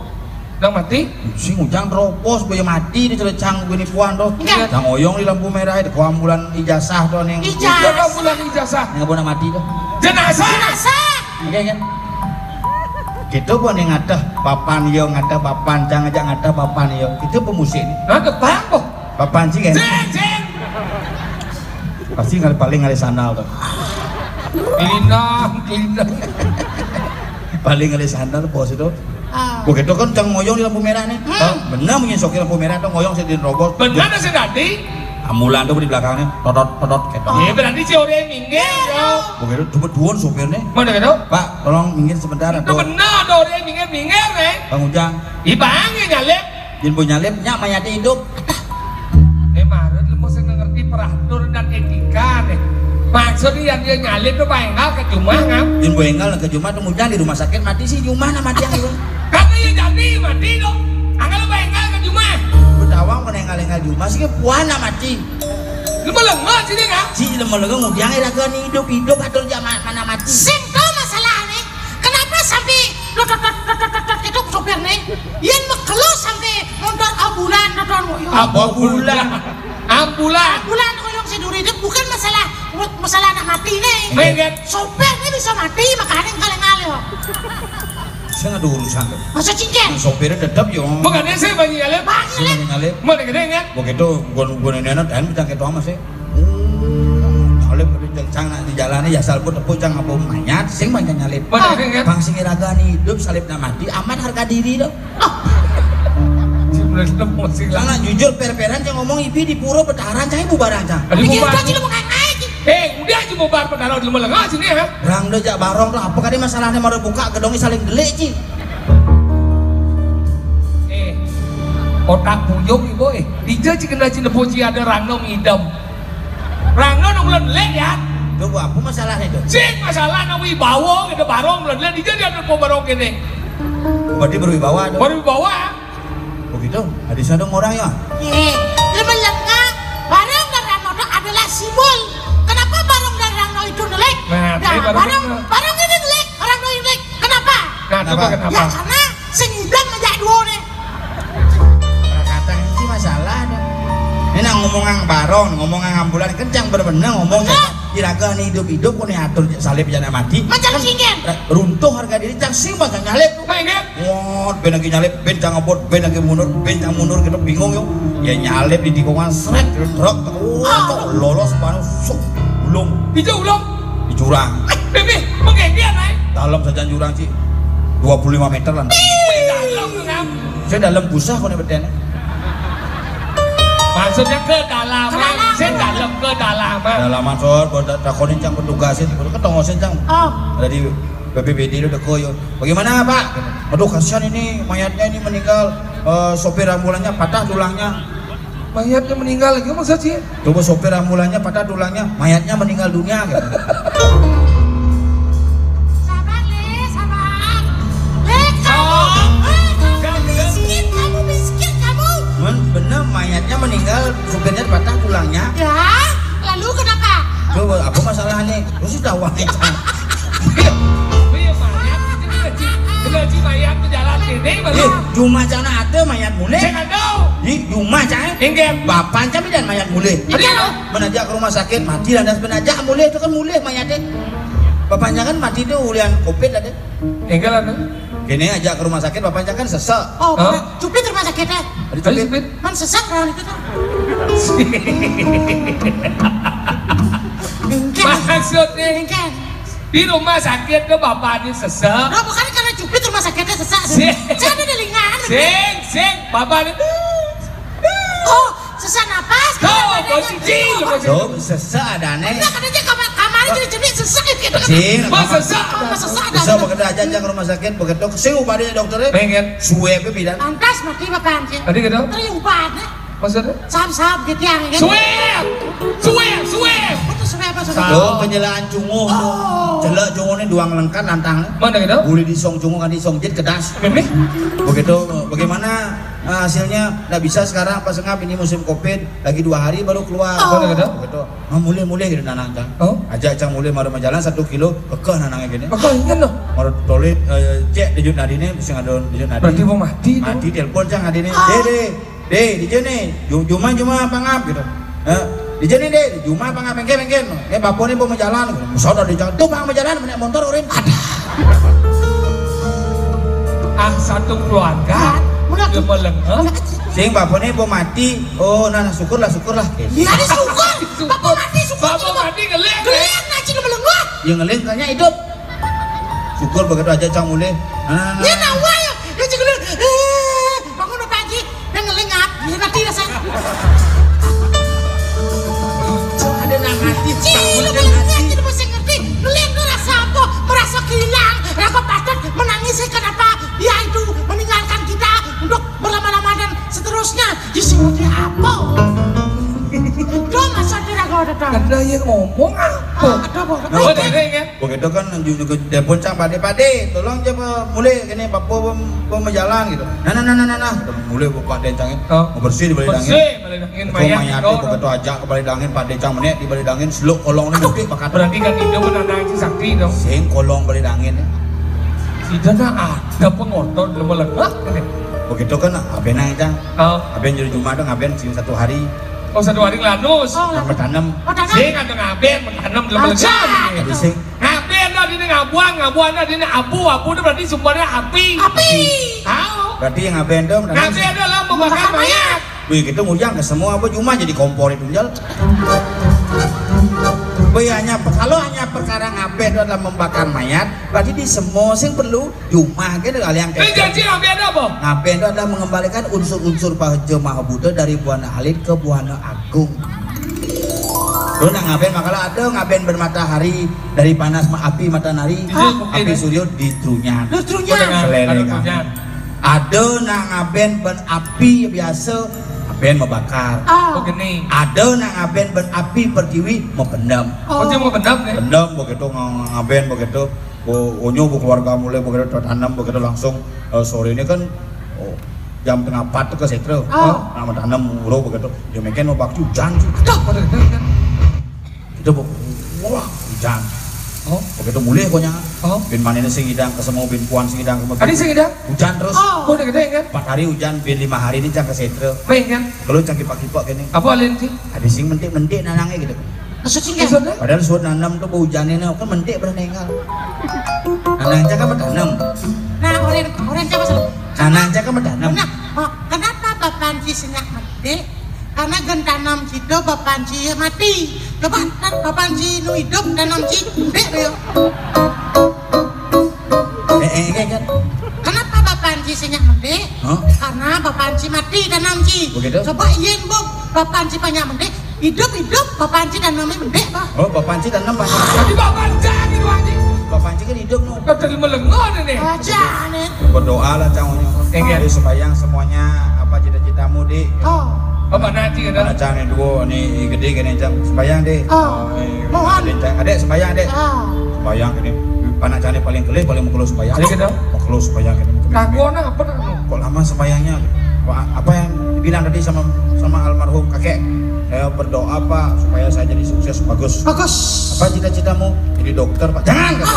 [SPEAKER 2] udah mati?
[SPEAKER 1] Si ngujang robos, boya mati di celecang gini puan tuh.
[SPEAKER 3] Enggak.
[SPEAKER 1] Cang oyong di lampu merah itu, ku ambulan ijazah tuh nih.
[SPEAKER 2] Jaga bulan ijazah.
[SPEAKER 1] Yang bona mati tuh.
[SPEAKER 2] Jenazah.
[SPEAKER 3] Jenazah.
[SPEAKER 1] Iya kan? Gitu pun yang ngadah papan yo ngadah papan cang aja ngadah papan yo. Itu pemusik ini.
[SPEAKER 2] Nah, depan kok.
[SPEAKER 1] Papan sih kan?
[SPEAKER 2] Jeng.
[SPEAKER 1] Pasti kali paling kali sandal tuh.
[SPEAKER 2] Pinang.
[SPEAKER 1] Paling kali sandal bos itu.
[SPEAKER 3] Ah.
[SPEAKER 1] Begitu kan cang ngoyong di lampu merah nih. Bener menyesoki lampu merah tuh ngoyong saya di robot.
[SPEAKER 2] Benar ada sedati?
[SPEAKER 1] Ambulan tuh di belakangnya todot gitu.
[SPEAKER 2] Iya berarti si Ore minggir yo.
[SPEAKER 1] Begitu coba duon sopirnya.
[SPEAKER 2] Mana gitu?
[SPEAKER 1] Pak, tolong minggir sebentar
[SPEAKER 2] Itu
[SPEAKER 1] atau
[SPEAKER 2] benar ada Ore minggir nih.
[SPEAKER 1] Bang Ujang,
[SPEAKER 2] Ibangnya nyalip.
[SPEAKER 1] jin punya lip nya mayati hidup.
[SPEAKER 2] Marut lu mesti ngerti peraturan dan etika nih. Maksudnya yang dia nyalip tuh enggak ke Jumah ngam.
[SPEAKER 1] Jin boengal ke Jumat tuh Ujang di rumah sakit mati sih Jumah mati yang itu.
[SPEAKER 2] Karena ya jadi mati dong. Angkat lu enggak ke Jumah.
[SPEAKER 1] Betawang menenggal-enggal Jumat sih puana mati.
[SPEAKER 2] Lu melengah sini nggak?
[SPEAKER 1] Si lemah-lemah Ujang iragan hidup atau zaman mana mati.
[SPEAKER 3] Simpel masalah nih. Kenapa sampai itu sopir nih? Yang mekelus sampai nonton ambulan nonton ngoyong.
[SPEAKER 2] Ambulan.
[SPEAKER 3] Ambulan ngoyong si Duri itu bukan masalah anak mati nih.
[SPEAKER 2] Menget.
[SPEAKER 3] Sopir ini bisa mati makanya kali-kali.
[SPEAKER 1] Saya nggak ada urusan tuh.
[SPEAKER 3] Masa cincin?
[SPEAKER 1] Sopirnya tetap yo.
[SPEAKER 2] Bukannya saya banyak nyalip.
[SPEAKER 1] Saya ngalip.
[SPEAKER 2] Mana gede nggak?
[SPEAKER 1] Begitu gue nenek dan bintang ketua mas ya. Nyalip cang di jalannya ya salput tepuk cang apa mayat sing banyak nyalip.
[SPEAKER 2] Mana gede nggak?
[SPEAKER 1] Bang sing iragani hidup salib na mati aman harga diri dong.
[SPEAKER 2] Sebenarnya emosi lah.
[SPEAKER 1] Karena jujur per-peran cang ngomong ibi di puro betaran cang bubaran cang.
[SPEAKER 2] Tadi
[SPEAKER 3] Bikin
[SPEAKER 2] bubar.
[SPEAKER 3] gaji lu mau ngapain?
[SPEAKER 2] Udah aja mau bar pedaro di melengah sini ya.
[SPEAKER 1] Rang deh jak barong tuh apa kali masalahnya mau buka gedongnya saling delik ci.
[SPEAKER 2] Otak buyung ibu Dija cikena cina puji ada rangno ngidam. Rangno nang bulan lek ya.
[SPEAKER 1] Tuh apa masalahnya tuh?
[SPEAKER 2] Sing masalah nang wibawa kita barong bulan lek Dija dia ada po barong kene.
[SPEAKER 1] Berarti berwibawa tuh.
[SPEAKER 2] Berwibawa.
[SPEAKER 1] Begitu. Hadis ada orang ya.
[SPEAKER 3] Melengah barang dan rano itu adalah simbol. Kenapa barang dan rano itu nelek?
[SPEAKER 2] Nah,
[SPEAKER 3] barang ini nelek, rano ini nelek. Kenapa?
[SPEAKER 2] Nah, coba
[SPEAKER 3] Ya
[SPEAKER 2] kenapa?
[SPEAKER 3] karena sengidam menjadi dua nih.
[SPEAKER 1] Kata ini masalah dah. Ini nang ngomongan barong, ngomongan ambulan kencang bener-bener ngomong iraga nih hidup-hidup kok nih atur salib jana mati.
[SPEAKER 3] Macam singen.
[SPEAKER 1] Runtuh harga diri cang sing bakal nyalip.
[SPEAKER 2] Menget.
[SPEAKER 1] Wah, ben lagi nyalip, ben cang ngebut, ben lagi mundur kita bingung yo. Ya nyalip di tikungan seret truk lolos panas sok ulung.
[SPEAKER 2] Dija ulung.
[SPEAKER 1] jurang.
[SPEAKER 2] Bibi, menggegian ay.
[SPEAKER 1] Dalam saja jurang sih 25 meter lah.
[SPEAKER 2] Dalam ngam.
[SPEAKER 1] Saya dalam busa kau nih beden.
[SPEAKER 2] Maksudnya kedalaman, saya dalam kedalaman.
[SPEAKER 1] Dalaman soal buat takonin cang petugasin, buat ketongosin cang. Ada di BPBD itu udah koyo. Bagaimana Pak? Aduh kasihan ini mayatnya ini meninggal. Sopir ambulannya patah tulangnya.
[SPEAKER 2] Mayatnya meninggal lagi masa sih?
[SPEAKER 1] Coba sopir ambulannya patah tulangnya, mayatnya meninggal dunia. Gitu.
[SPEAKER 3] Sabar Le, sabar. Le kamu miskin, kamu miskin kamu.
[SPEAKER 1] Bener mayatnya meninggal, sopirnya patah tulangnya.
[SPEAKER 3] Ya, lalu kenapa?
[SPEAKER 1] Coba apa masalahnya? Terus sudah wangi.
[SPEAKER 2] Gaji mayat ke jalan ini baru.
[SPEAKER 1] Cuma cana ada mayat mulai.
[SPEAKER 2] Saya tahu.
[SPEAKER 1] Cuma cana.
[SPEAKER 2] Enggak.
[SPEAKER 1] Bapak cami dan mayat mulai. Menajak ke rumah sakit mati dan menajak mulai itu kan mulai mayatnya. Bapaknya kan mati itu ulian covid ada.
[SPEAKER 2] Enggak lah.
[SPEAKER 1] Kini ajak ke rumah sakit bapaknya kan sesek.
[SPEAKER 3] Oh, cupit rumah sakitnya.
[SPEAKER 1] Cupit.
[SPEAKER 3] Man sesak orang itu tuh.
[SPEAKER 2] Maksudnya
[SPEAKER 3] Bengkel.
[SPEAKER 2] di rumah sakit ke bapak ini sesek.
[SPEAKER 3] Nah, bukan karena cupit rumah sakitnya sesak.
[SPEAKER 2] Sing.
[SPEAKER 3] Saya ada delingan.
[SPEAKER 2] Sing, bapak ini.
[SPEAKER 3] Oh, sesak napas.
[SPEAKER 2] Oh, posisi.
[SPEAKER 1] So, sesek ada nih.
[SPEAKER 3] Nah, katanya kamar jadi jenis sesak gitu kan.
[SPEAKER 1] Sing.
[SPEAKER 2] Sesak.
[SPEAKER 3] Oh, sesak ada.
[SPEAKER 1] Bisa begitu aja ke rumah sakit begitu. Sing upahnya dokternya.
[SPEAKER 2] Pengen.
[SPEAKER 1] Suwe bidan.
[SPEAKER 3] Pantas mati bapak anjir.
[SPEAKER 2] Tadi gitu.
[SPEAKER 3] Terus upahnya.
[SPEAKER 2] Maksudnya?
[SPEAKER 3] Saham gitu yang gitu.
[SPEAKER 2] Suwe.
[SPEAKER 3] Itu supaya apa saudara?
[SPEAKER 1] Tuh penjelaan cunguh. Celak cunguhnya duang lengkap nantang.
[SPEAKER 2] Mana gitu?
[SPEAKER 1] Boleh disong cunguh kan disong jit kedas.
[SPEAKER 2] Mimi?
[SPEAKER 1] Begitu bagaimana hasilnya? Nggak bisa sekarang pas ngap ini musim covid lagi 2 hari baru keluar.
[SPEAKER 2] Mana gitu?
[SPEAKER 1] Begitu. Mulai gitu nanang cang.
[SPEAKER 2] Oh?
[SPEAKER 1] Ajak cang mulai maru jalan 1 kilo kekeh nanangnya gini.
[SPEAKER 2] Maka ingat loh.
[SPEAKER 1] Maru tolit cek dijut nadine bisa ngadon dijut nadine.
[SPEAKER 2] Berarti mau mati.
[SPEAKER 1] Mati telepon cang nadine. Deh, di sini, Juma pangap gitu. Di sini deh, Juma pangap bengkel. Bapak ini mau jalan, saudara di jalan, tuh mau jalan, menaik motor urin.
[SPEAKER 2] Satu keluarga, dia melengah.
[SPEAKER 1] Sing bapak ini mau mati, oh nah syukurlah.
[SPEAKER 3] Iya, ada syukur. Bapak mati
[SPEAKER 2] Geleng.
[SPEAKER 3] Geleng ngaji lu melengah.
[SPEAKER 1] Yang ngeleng kayaknya hidup. Syukur begitu aja cang mulai.
[SPEAKER 3] Ya nawa ya, ya juga lu. Bangun udah pagi, dan ngelengap, ya mati rasa.
[SPEAKER 1] Ada nang hati,
[SPEAKER 3] Lu ngelengap, jadi mesti ngerti. Ngeleng lu rasa apa? Merasa hilang, rasa patut menangis kenapa dia itu meninggalkan kita untuk berlama-lama dan seterusnya. Ya sih ngerti apa? Itu masa diraga udah tahu.
[SPEAKER 2] Ada yang ngomong apa?
[SPEAKER 3] Ada apa?
[SPEAKER 2] Oh, ya?
[SPEAKER 1] begitu kan telepon cang pade, tolong coba mulai gini bapak mau jalan gitu. Nah, mulai bapak dencangin, mau bersih di balik dangin. Mayat itu begitu aja ke balik dangin, pade cang menit di balik dangin, seluk kolong ini gede pakat.
[SPEAKER 2] Berarti kan itu menandang si sakti dong.
[SPEAKER 1] Sing kolong balik dangin.
[SPEAKER 2] Tidak ada pengotor belum melengah.
[SPEAKER 1] Begitu kan aben nang cang, aben jadi Jumat dong aben sing 1 hari.
[SPEAKER 2] Oh 1 hari lanus.
[SPEAKER 1] Bertanam.
[SPEAKER 2] Sing ada ngaben bertanam belum melengah.
[SPEAKER 1] Jadi sing
[SPEAKER 2] Ngaben dah ini ngabuan dah ini abu itu berarti sumbernya api. Tahu?
[SPEAKER 1] berarti yang aben dong.
[SPEAKER 2] Ngaben adalah membakar mayat.
[SPEAKER 1] Wih gitu mujang ke semua apa cuma jadi kompor itu jal. Kalau hanya perkara ngaben itu adalah membakar mayat, berarti di semua sing perlu cuma gitu kali yang
[SPEAKER 2] Ini janji ngaben apa?
[SPEAKER 1] ngaben itu adalah mengembalikan unsur-unsur Pahaja Maha Buddha dari Buana Alit ke Buana Agung. Terus yang ngaben makalah ada ngaben bermatahari dari panas api matahari, api surya di trunyan. Selelekan. Ada nang ngaben ben api biasa ngaben membakar.
[SPEAKER 2] Begini.
[SPEAKER 1] Ada nang ngaben ben api pertiwi membendam.
[SPEAKER 2] Oh, dia mau bendam nih?
[SPEAKER 1] Bendam begitu ngaben begitu. Onyo keluarga mulai begitu tanam begitu langsung sore ini kan jam tengah 4 ke setro. Nama tanam mulu begitu. Ya mungkin mau bakti hujan sih. Itu wah hujan. Begitu mulai pokoknya. Bin manene sing hidang ke semua bin puan sing hidang ke
[SPEAKER 2] Tadi sing hidang?
[SPEAKER 1] hujan terus.
[SPEAKER 2] Oh, udah gede kan?
[SPEAKER 1] 4 hari hujan bin 5 hari ini cang ke setro.
[SPEAKER 2] Baik kan?
[SPEAKER 1] Kalau cang kipak-kipak gini.
[SPEAKER 2] Apa alin sih?
[SPEAKER 1] Ada sing mentik-mentik nanangnya gitu.
[SPEAKER 3] Maksudnya
[SPEAKER 1] Padahal suat nanam tuh hujan ini kan mentik berenengal. Nanang cang kan bertanam.
[SPEAKER 3] nah orang coba salah.
[SPEAKER 1] Nanang cang kan bertanam.
[SPEAKER 3] Nah, kenapa Bapak Panji senyak mati? karena gen tanam cido bapanci mati. Coba bapanci nu hidup tanam cido ya.
[SPEAKER 1] Kan.
[SPEAKER 3] Kenapa bapanci senyak mende? Karena bapanci mati tanam ci.
[SPEAKER 1] Begitu?
[SPEAKER 3] Coba yen bu bapanci banyak mende, hidup bapanci tanamnya mende pak.
[SPEAKER 1] Oh bapanci tanam banyak.
[SPEAKER 2] Jadi bapanci gitu anjing.
[SPEAKER 1] Bapanci kan hidup no.
[SPEAKER 2] Kadang melengon ini.
[SPEAKER 3] Aja nih.
[SPEAKER 1] Berdoa lah cangnya. Jadi sembahyang semuanya apa cita-citamu di.
[SPEAKER 3] Oh.
[SPEAKER 2] Apa nanti kan?
[SPEAKER 1] Mana cang nih dua nih gede gini cang sembahyang deh.
[SPEAKER 3] Mohon.
[SPEAKER 1] Adek sembahyang adek. Sembahyang gini. Anak cang nih paling kelih paling mukul sembahyang.
[SPEAKER 2] Ada gitu?
[SPEAKER 1] Mukul sembahyang gini.
[SPEAKER 2] Kaguan apa?
[SPEAKER 1] Kok lama sembahyangnya? Apa yang dibilang tadi sama almarhum kakek? Saya berdoa Pak supaya saya jadi sukses bagus.
[SPEAKER 3] Bagus.
[SPEAKER 1] Apa cita-citamu? Jadi dokter Pak. Jangan.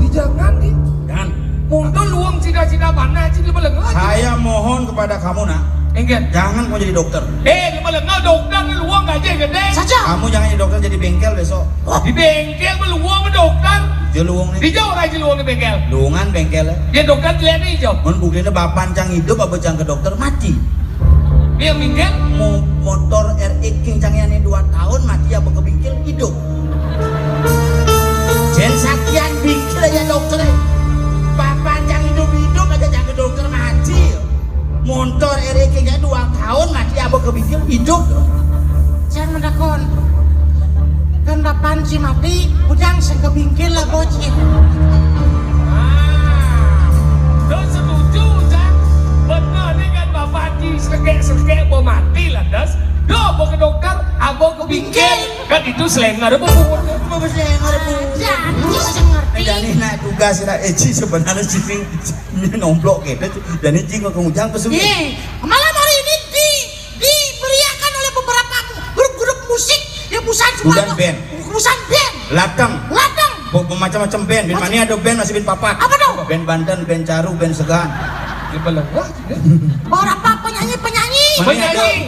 [SPEAKER 2] Jangan nih.
[SPEAKER 1] Jangan.
[SPEAKER 2] Mundur luang cita-cita mana sih di melengon?
[SPEAKER 1] Saya mohon kepada kamu nak.
[SPEAKER 2] Enggak.
[SPEAKER 1] Jangan mau jadi dokter.
[SPEAKER 2] Di melengon dokter di luang gaji gede.
[SPEAKER 3] Saja.
[SPEAKER 1] Kamu jangan jadi dokter jadi bengkel besok.
[SPEAKER 2] Di bengkel meluang dokter.
[SPEAKER 1] Dia luang
[SPEAKER 2] Di
[SPEAKER 1] nih.
[SPEAKER 2] jauh aja luang di bengkel.
[SPEAKER 1] Luangan bengkel.
[SPEAKER 2] Dia dokter lihat nih jauh.
[SPEAKER 1] Mun buktinya bapak cang hidup apa cang ke dokter mati.
[SPEAKER 2] Dia minggir.
[SPEAKER 1] Motor RX King cangnya 2 tahun mati apa ke bengkel hidup. Jen sakian bengkel aja dokter. Bapak cang hidup aja cang ke dokter mati. Motor RX King 2 tahun mati apa ke bengkel hidup.
[SPEAKER 3] Jangan mendakon. Kan bapanci mati, udang sekebingkil lah bocil.
[SPEAKER 2] Lo setuju Cang? Benar nih kan Bapak Haji sekek mau mati lah das. Do mau ke dokter, abo ke bingkel. Kan itu selengar apa bukan?
[SPEAKER 3] Janji sengerti.
[SPEAKER 1] Jadi nak tugas nak Eci sebenarnya cing nomblok gitu. Jadi cing kok kemujang pesugi.
[SPEAKER 3] Malam hari ini diberiakan oleh beberapa grup-grup musik yang busan
[SPEAKER 1] Bukan band.
[SPEAKER 3] Busan band.
[SPEAKER 1] Latang. Macam-macam band. Band mana ada band masih band papat.
[SPEAKER 3] Apa dong?
[SPEAKER 1] Band Banten, band Caru, band Segan.
[SPEAKER 2] Di belengah.
[SPEAKER 3] Beberapa penyanyi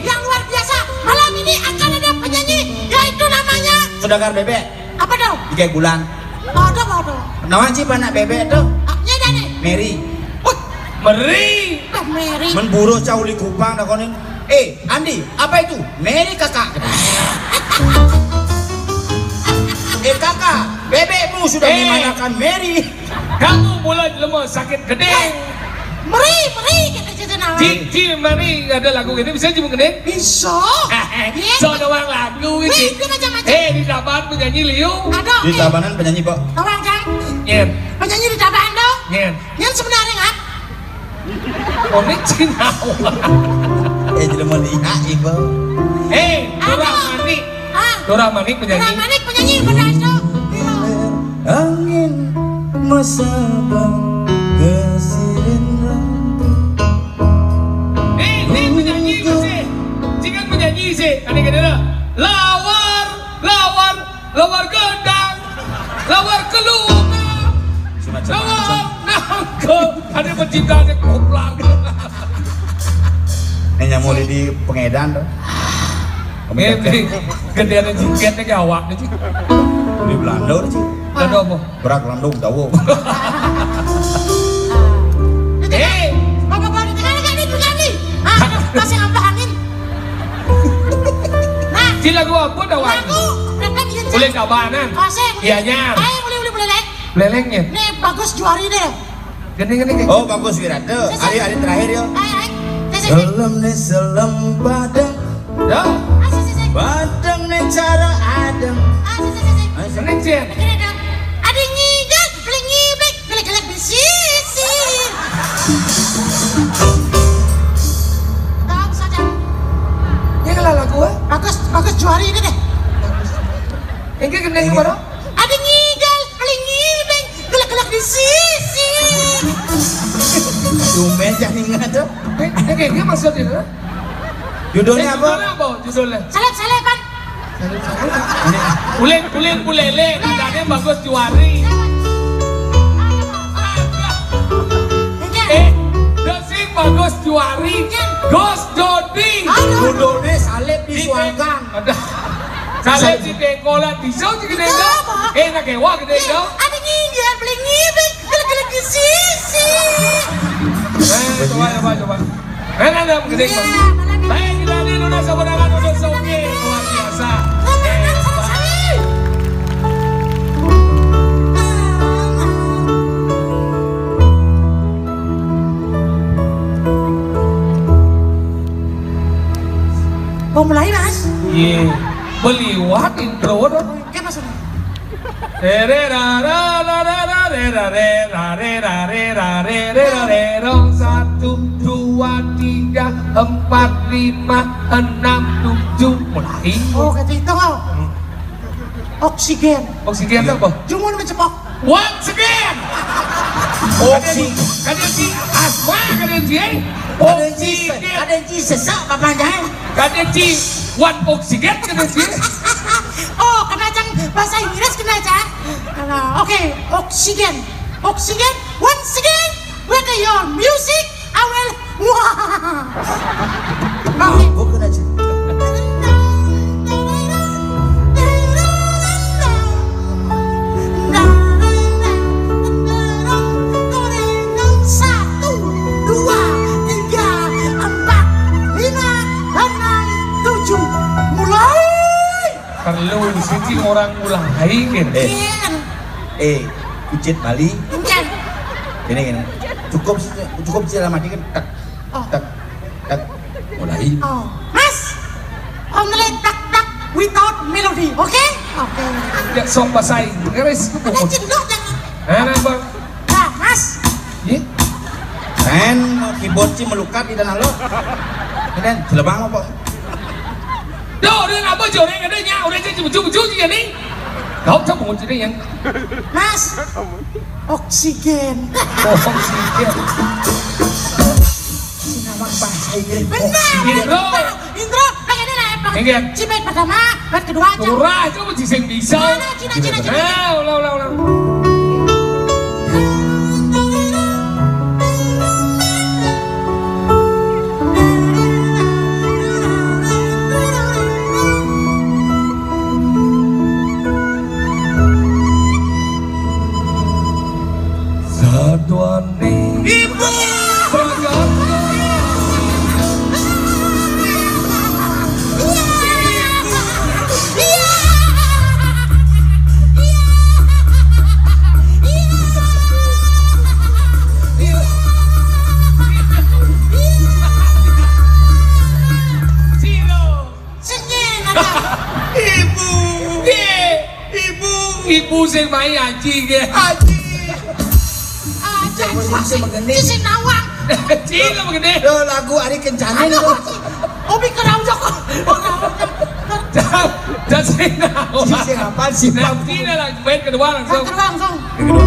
[SPEAKER 3] yang luar biasa. Malam ini akan ada penyanyi yaitu namanya
[SPEAKER 1] Saudagar Bebek.
[SPEAKER 3] apa dong?
[SPEAKER 1] Tiga bulan.
[SPEAKER 3] Ada.
[SPEAKER 1] Nawan sih anak bebek tuh.
[SPEAKER 3] Aknya dane.
[SPEAKER 1] Mary.
[SPEAKER 2] Meri.
[SPEAKER 3] Mary.
[SPEAKER 1] Menburu cauli kupang dah konin. Andi, apa itu? Mary kakak. Kakak, bebekmu sudah memanakan Mary.
[SPEAKER 2] Kamu mulai lemah sakit gedeng.
[SPEAKER 3] Meri kita cerita nama.
[SPEAKER 2] Cici Meri ada lagu gini bisa cuma gedeng?
[SPEAKER 3] Bisa.
[SPEAKER 2] So doang lagu ini.
[SPEAKER 3] Dia macam-macam.
[SPEAKER 2] Di Tabanan penyanyi Liu.
[SPEAKER 3] Ada.
[SPEAKER 1] Di Tabanan penyanyi Pak.
[SPEAKER 3] Tawang Kang.
[SPEAKER 2] Nyen.
[SPEAKER 3] Penyanyi di Tabanan dong.
[SPEAKER 2] Nyen.
[SPEAKER 3] Yang sebenarnya ngap.
[SPEAKER 2] Komik Cina.
[SPEAKER 1] Jadi mau lihat ibu.
[SPEAKER 2] Dora Manik penyanyi.
[SPEAKER 3] Dora Manik penyanyi benar dong.
[SPEAKER 1] Angin masabang kesiren.
[SPEAKER 2] Ini penyanyi sih. Jangan penyanyi sih. Kadang-kadang lawar gedang, lawar kelunga, lawar nangkep. Ada penciptanya koplang.
[SPEAKER 1] Ini mau di pengedan tuh.
[SPEAKER 2] Ini gedean jingketnya ke awak nih.
[SPEAKER 1] Di Belanda sih.
[SPEAKER 2] Dan apa?
[SPEAKER 1] Berak landung tahu.
[SPEAKER 3] Bapak di tengah nggak nih? Masih ngambah angin. Nah,
[SPEAKER 2] di lagu apa dah wan?
[SPEAKER 3] lagu rekan yang
[SPEAKER 2] Boleh Tabanan. Iya nyar.
[SPEAKER 3] Boleh.
[SPEAKER 2] Lelengnya.
[SPEAKER 3] Nih bagus juari deh.
[SPEAKER 2] Gini.
[SPEAKER 1] Oh bagus Wirate. Hari terakhir ya.
[SPEAKER 3] Selam
[SPEAKER 1] selam padang.
[SPEAKER 2] Dah.
[SPEAKER 1] Padang nih cara adem.
[SPEAKER 2] Seneng sih.
[SPEAKER 3] Ada ngigal, ngibek, gelek-gelek di sisi. Tahu saja.
[SPEAKER 2] Ya kalau lagu
[SPEAKER 3] Bagus juari ini deh.
[SPEAKER 2] Ini gendeng kemana?
[SPEAKER 3] Ada ngigal, ngibek, gelek-gelek di sisi.
[SPEAKER 1] Dumen jangan ingat tuh.
[SPEAKER 2] Ini maksudnya?
[SPEAKER 1] Judulnya apa?
[SPEAKER 2] Judulnya?
[SPEAKER 3] Salep kan?
[SPEAKER 2] Ulin, nadanya bagus juari. Desing bagus juari. Gos Dodi.
[SPEAKER 1] Judulnya salep disuangkan.
[SPEAKER 2] Salep si Dekola disau si Gedenggo. Nak kewa Gedenggo.
[SPEAKER 3] Ada ngigal, ngibek, gelek-gelek di sisi.
[SPEAKER 2] Coba. Gedenggo. Baik, kita di Indonesia menangkan untuk
[SPEAKER 3] Mau mulai mas?
[SPEAKER 2] Iya. Beliwat intro dong.
[SPEAKER 3] Oke mas.
[SPEAKER 2] Satu, dua, tiga, empat, lima, enam, tujuh, mulai.
[SPEAKER 3] Oh kata itu kau. Oksigen.
[SPEAKER 2] Oksigen itu apa?
[SPEAKER 3] Cuma mencepok.
[SPEAKER 2] Once again. Kadang si asma, kadang si oksigen.
[SPEAKER 3] Kadang si sesak papanya.
[SPEAKER 2] Kadang si one oksigen, kadang si.
[SPEAKER 3] Oh, kena cang bahasa Inggris kena cang. Oke, oksigen. Oksigen. Once again, with your music, I will. Wah.
[SPEAKER 1] Bukan aja.
[SPEAKER 3] Satu, dua, tiga, empat, lima, enam, tujuh, mulai.
[SPEAKER 2] Perlu sih orang mulai gitu.
[SPEAKER 1] Kucit Bali.
[SPEAKER 3] Bukan.
[SPEAKER 1] Gini. Cukup dalam hati kan tak mulai.
[SPEAKER 3] Oh, Mas, only tak without melody, oke? Oke.
[SPEAKER 2] Ya sok bahasa Inggris.
[SPEAKER 3] Ada cendok jangan.
[SPEAKER 2] Bang.
[SPEAKER 3] Nah, Mas.
[SPEAKER 2] Iya.
[SPEAKER 1] Kan keyboard sih melukat di dalam lo. Kemudian jelebang apa?
[SPEAKER 2] Đâu đây là bao giờ đây ở đây nha, ở đây chơi một chút gì đi. Không, chắc một chút đây anh.
[SPEAKER 3] Mas, oksigen.
[SPEAKER 2] Oksigen.
[SPEAKER 1] Sinamang bahasa Inggris.
[SPEAKER 3] Benar. Intro, kayak ini lah.
[SPEAKER 2] Ingin.
[SPEAKER 3] Cibet pertama, bet kedua aja.
[SPEAKER 2] Murah, coba ciseng bisa.
[SPEAKER 3] Cina.
[SPEAKER 2] Ulang. Satuane Ibu Ibu sing main aji ke aji.
[SPEAKER 3] Cici nawang.
[SPEAKER 2] Cina begini.
[SPEAKER 1] Lo lagu Ari Kencana itu.
[SPEAKER 3] Obi keraujok.
[SPEAKER 2] Dan sing nawang.
[SPEAKER 1] Sing apa sih?
[SPEAKER 2] Nanti lah main kedua langsung.
[SPEAKER 3] Kedua langsung.
[SPEAKER 1] Kedua.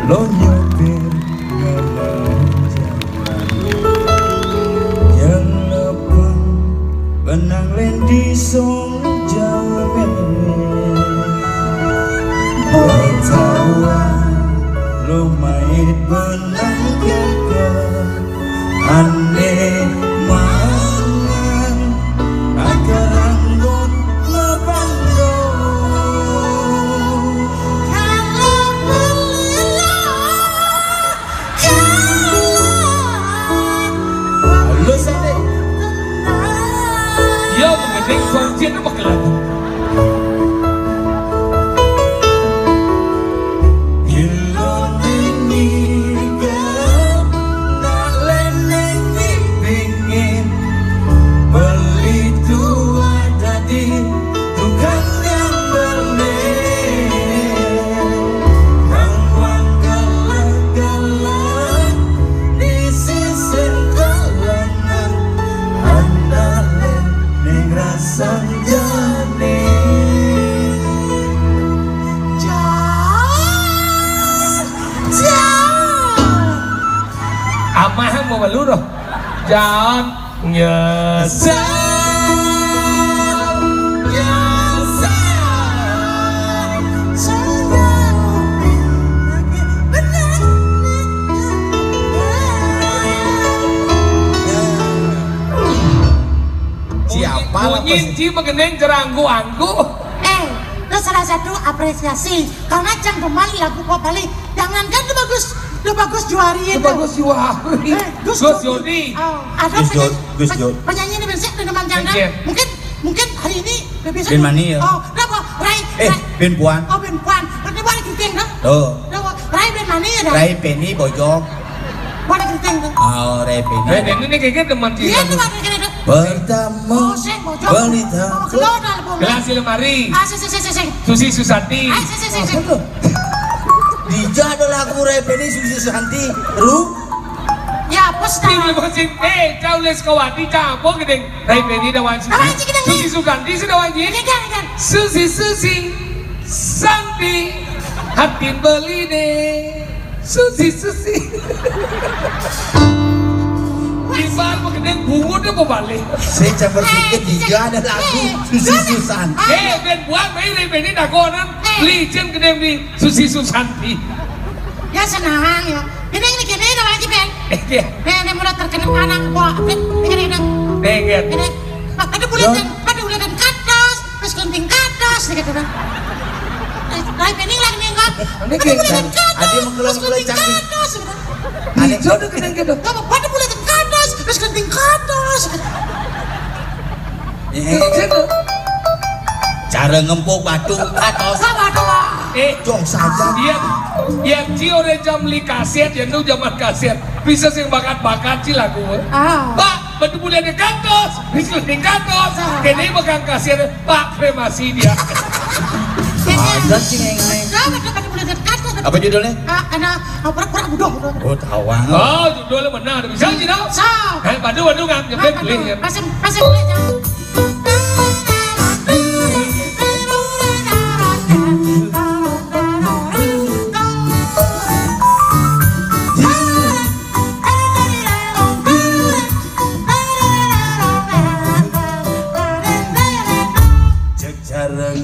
[SPEAKER 1] Lo nyopir yang lepang benang lendi song jawa bertawa lo main benang gagal aneh mangan agar anggot ngabando.
[SPEAKER 2] Yo mengenai kuncian apa kelapa? Amah mau balu roh, jangan nyesal.
[SPEAKER 1] Siapa lah
[SPEAKER 2] Nyinci mengenai jeranggu-anggu.
[SPEAKER 3] Itu salah satu apresiasi karena Cang Demal lagu pop Bali. Jangankan lu bagus juari itu.
[SPEAKER 2] Bagus juari. Gus Jodi.
[SPEAKER 3] Ada penyanyi ini bersih di depan Cang. Mungkin hari ini bisa.
[SPEAKER 1] Mani ya.
[SPEAKER 3] Oh, kenapa? Rai
[SPEAKER 1] Ben Puan.
[SPEAKER 3] Oh Ben Puan. Berarti boleh keriting dah.
[SPEAKER 1] Tuh.
[SPEAKER 3] Rai Ben mana ya dah?
[SPEAKER 1] Rai Penny Bojong.
[SPEAKER 3] Boleh keriting dah.
[SPEAKER 1] Oh, Rai Penny.
[SPEAKER 2] Ini kayaknya teman
[SPEAKER 3] Iya
[SPEAKER 2] kita.
[SPEAKER 3] tuh ada keriting.
[SPEAKER 1] Pertama. Balita.
[SPEAKER 3] Keluar dah bom.
[SPEAKER 2] Gelas lemari.
[SPEAKER 3] Sing.
[SPEAKER 2] Susi Susanti.
[SPEAKER 3] Sing.
[SPEAKER 1] Dija ada lagu Rai Penny Susi Susanti. Ru.
[SPEAKER 3] Ya, bos dah.
[SPEAKER 2] Ini masih jauh les kawati campur gedeng. Rai Penny dawan Susi Susanti sudah wajib. Susi Santi hati beli deh. Susi. Iban mau gedeng bungut dia mau balik.
[SPEAKER 1] Saya campur sedikit Dija ada lagu Susi Susanti.
[SPEAKER 2] Ben buang main Rai Penny dagonan. Licin gedeng di Susi Susanti.
[SPEAKER 3] Ya senang ya. Ini dah wajib Ben.
[SPEAKER 2] Iya.
[SPEAKER 3] Ini mulai terkena anak buah. Ini.
[SPEAKER 2] Dengar.
[SPEAKER 3] Ini. Ada bulan dan kados, terus gunting kados, gitu dah. Rai Penny lagi nih kan. Ada bulan dan kados, terus gunting kados.
[SPEAKER 1] Ada
[SPEAKER 2] Jodoh gedeng gitu.
[SPEAKER 3] Ada bulan dan kados, terus gunting kados.
[SPEAKER 1] Cara ngempuk batu atos.
[SPEAKER 2] Jong
[SPEAKER 1] saja.
[SPEAKER 2] Yang ciore jam li kaset, yang nu zaman kaset. Bisa sing bakat-bakat sih lagu. Pak, betul boleh ada kantos, bisa di kantos. Kini bakal kaset, Pak kremasi dia.
[SPEAKER 1] Ada sih ngengai. Apa judulnya?
[SPEAKER 3] Karena pura-pura bodoh.
[SPEAKER 1] Oh tawang.
[SPEAKER 2] Oh judulnya benar, bisa sih tau? Badu ngam, nyepet boleh ya.
[SPEAKER 3] Masih boleh ya.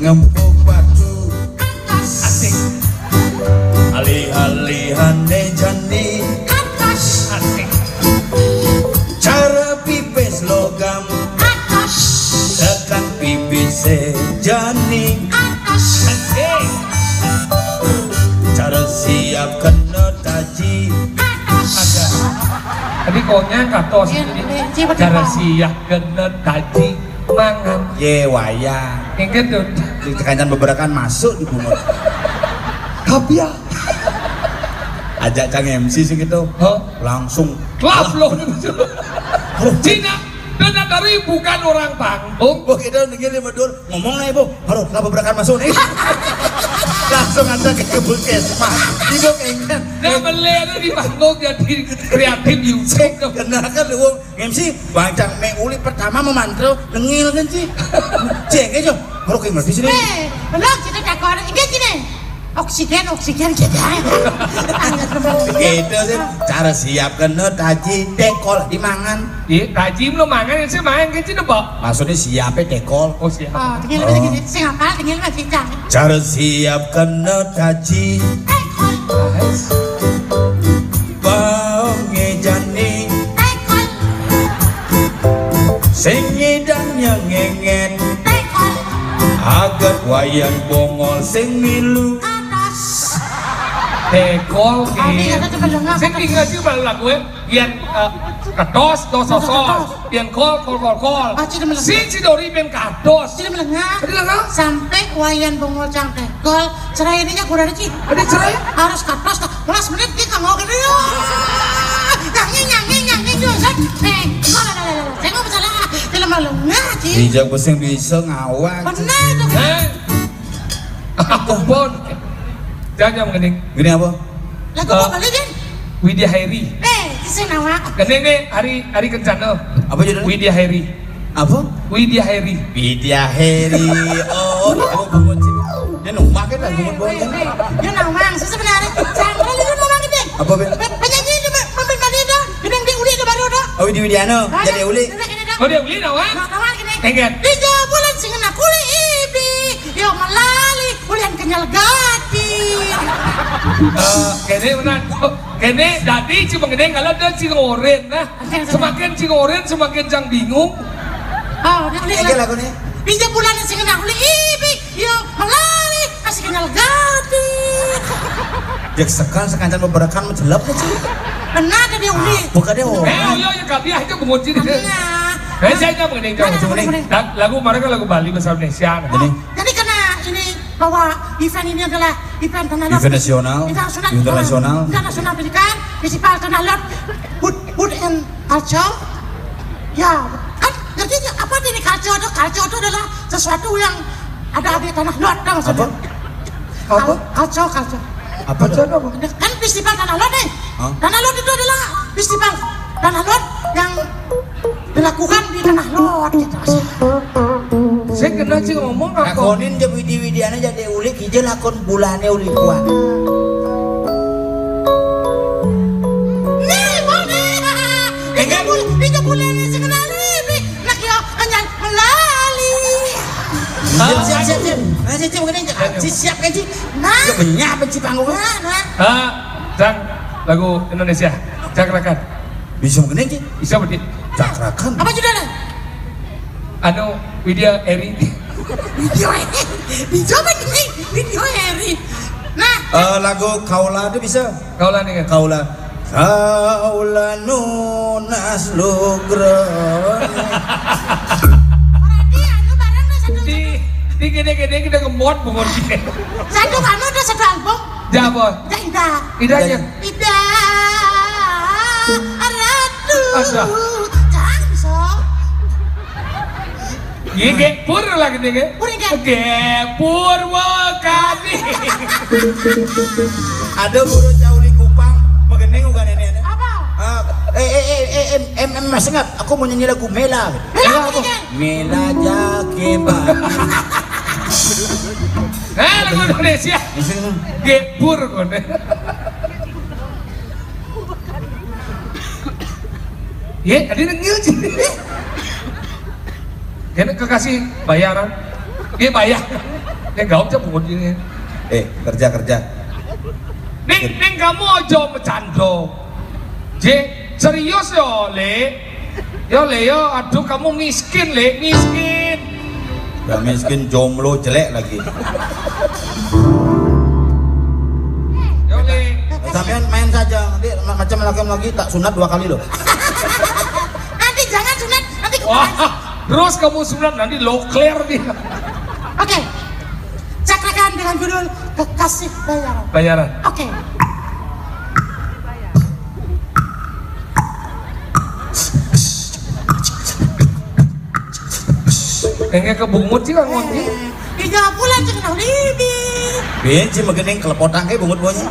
[SPEAKER 1] Ngempuk batu asik alih-alihane jani
[SPEAKER 2] Asik.
[SPEAKER 1] cara pipis logam tekan pipis jani
[SPEAKER 2] Asik.
[SPEAKER 1] cara siap kena taji
[SPEAKER 2] Ada. Tapi konya katos. Cara siap kena taji mangan.
[SPEAKER 1] ye waya
[SPEAKER 2] Yang gitu.
[SPEAKER 1] kancan beberapa masuk di bungut tapi ya ajak Cang MC sih gitu langsung
[SPEAKER 2] Klap loh. Cina, dan dari bukan orang panggung.
[SPEAKER 1] oh kita ngiri medul ngomong lah ibu harus lah beberapa masuk nih langsung ada ke puskesmas ibu kengkan
[SPEAKER 2] Nah melena di panggung jadi kreatif music.
[SPEAKER 1] kenakan lu MC bacang uli pertama memantrau nengil kan sih cek aja harus kayak ngerti sini
[SPEAKER 3] Belum kita dakor, ini gini. Oksigen kita.
[SPEAKER 1] gitu sih cara siap kena taji dekol dimangan
[SPEAKER 2] Iya, tajim lo mangan sih main kan sih nebak.
[SPEAKER 1] maksudnya siapnya dekol
[SPEAKER 2] Oh siap.
[SPEAKER 3] Oh, tinggal gini. Sing apa? Tinggal masih cang.
[SPEAKER 1] cara siap kena taji bau ngejani sing ngedang yang ngengen agat wayan bongol sing milu
[SPEAKER 2] Dekol
[SPEAKER 3] Ini ada coba lengah.
[SPEAKER 2] Saya tinggal sih malah lagu yang kados sos yang kol. Si Dori ben kados.
[SPEAKER 3] Jadi melengah.
[SPEAKER 2] Jadi lengah.
[SPEAKER 3] Sampai wayan bongol cang tekol. Cerai ininya kurang ada
[SPEAKER 2] Ada cerai?
[SPEAKER 3] harus katos tak. Belas menit kita mau gini. Nyangin juga kan. Saya nggak bisa lah. Film melengah sih.
[SPEAKER 1] bijak besing bisa ngawak
[SPEAKER 3] Benar itu kan.
[SPEAKER 2] Aku pun. Jangan ngening.
[SPEAKER 1] gini apa?
[SPEAKER 3] Lagu apa lagi kan?
[SPEAKER 2] Widya Hairi.
[SPEAKER 3] Kisah nama.
[SPEAKER 2] Ngening nih hari kencana.
[SPEAKER 1] Apa judulnya?
[SPEAKER 2] Widya Hairi.
[SPEAKER 1] Apa?
[SPEAKER 2] Widya Hairi.
[SPEAKER 1] Widya Heri oh kamu bungut sih dia numpah kan lah bungut bungut
[SPEAKER 3] Dia nawang sih sebenarnya. Sangkal itu nawang gede.
[SPEAKER 1] apa be?
[SPEAKER 3] Penyanyi itu pemimpin tadi itu. Ini yang uli itu baru dah.
[SPEAKER 1] oh Widya Widiano jadi uli
[SPEAKER 2] Oh dia beli nawan?
[SPEAKER 3] Nawang gini.
[SPEAKER 2] Enggak.
[SPEAKER 3] Tiga bulan sing nak uli ibi. Yo malali ulian kenyal gati.
[SPEAKER 2] Kene benar. Kene dadi cuma gede kalau ada cingoren nah. Semakin cingoren semakin jang bingung.
[SPEAKER 3] Oh, dia uli.
[SPEAKER 1] Ege lagu nih
[SPEAKER 3] Tiga bulan sing nak uli ibi. Yo malali kasih kenyal gati.
[SPEAKER 1] jak sekancan beberapa menjelap kan sih
[SPEAKER 3] Benar dia uli.
[SPEAKER 1] bukan dia oh
[SPEAKER 2] Yo kabiah itu kemudian itu.
[SPEAKER 3] Benar.
[SPEAKER 2] Saya aja mengenai jauh. Lagu mereka lagu Bali bahasa Indonesia.
[SPEAKER 1] Jadi?
[SPEAKER 3] Jadi karena ini bahwa event ini adalah event Tanah Lot internasional pendidikan festival Tanah Lot Food and Culture. Ya, kan jadi apa ini culture itu adalah sesuatu yang ada di Tanah Lot, maksudnya. Apa? Culture.
[SPEAKER 1] Apa itu?
[SPEAKER 3] Kan festival Tanah Lot nih. Tanah Lot itu adalah festival Tanah Lot yang dilakukan di Tanah Lot gitu.
[SPEAKER 2] Saya kena sih ngomong apa?
[SPEAKER 1] Lakonin je widi-widiana jadi ulik hije lakon bulane ulikuan.
[SPEAKER 3] Nih, boleh. Ini bulane sekenali. Nak yo anyan melali. Siap gini siap kan sih? Nah,
[SPEAKER 1] banyak benci panggungnya.
[SPEAKER 2] Cak lagu Indonesia, cakrakan.
[SPEAKER 1] Bisa gini sih?
[SPEAKER 2] Bisa berarti.
[SPEAKER 1] Cakrakan.
[SPEAKER 3] apa judulnya?
[SPEAKER 2] Anu Widya Eri.
[SPEAKER 3] Dicoba nih, video Eri. Nah,
[SPEAKER 1] lagu Kaula itu bisa.
[SPEAKER 2] Kaula nih kan.
[SPEAKER 1] Kaula nunas lugron.
[SPEAKER 2] Di gede-gede kita ngemot bungor kita.
[SPEAKER 3] Satu kamu udah satu album.
[SPEAKER 2] Jabon. Idanya.
[SPEAKER 3] Ida. Ratu.
[SPEAKER 2] Ada.
[SPEAKER 3] Jangan bisa.
[SPEAKER 2] Gepur lagi nih ke. Gepur wakati.
[SPEAKER 1] Ada burung cauli kupang, mengeneng uga nenek.
[SPEAKER 3] Apa?
[SPEAKER 1] Mas Ngap, aku mau nyanyi lagu Mela. Mela Jakeba.
[SPEAKER 2] Lagu Indonesia. Gepur kone. Ye, ada nengil sih. Kena kekasih bayaran. Dia bayar. Dia gak usah bungut ini.
[SPEAKER 1] Kerja.
[SPEAKER 2] Neng kamu aja bercanda. Serius yo Le. Yo aduh kamu miskin Le, miskin.
[SPEAKER 1] Gak miskin, jomblo jelek lagi.
[SPEAKER 2] Yo Le.
[SPEAKER 1] Sampean main saja, nanti macam lagi tak sunat 2 kali loh.
[SPEAKER 3] Nanti jangan sunat, nanti
[SPEAKER 2] Wah, terus kamu sunat nanti low clear dia.
[SPEAKER 3] Oke. Cakrakan dengan judul Kekasih Bayaran.
[SPEAKER 2] Bayaran.
[SPEAKER 3] Oke.
[SPEAKER 2] Kayaknya kebungut sih kan ngomongnya.
[SPEAKER 3] 3 bulan cenah libi.
[SPEAKER 1] Benci megening kelepotang kayak bungut bonya.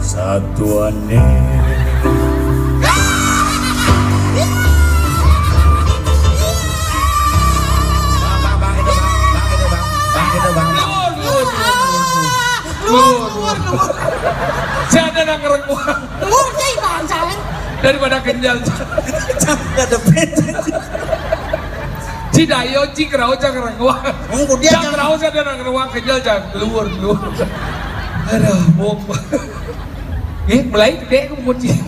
[SPEAKER 1] Satuane
[SPEAKER 2] Jangan nak ngerengkuang.
[SPEAKER 3] Murni bancaan.
[SPEAKER 2] Daripada kenjal.
[SPEAKER 1] Gak ada beda.
[SPEAKER 2] Cidayo cikrau jangan ngerengkuang. Jangan ngerengkuang saya nak ngerengkuang kenjal jangan keluar. Aduh, bom. Mulai gede kemudian.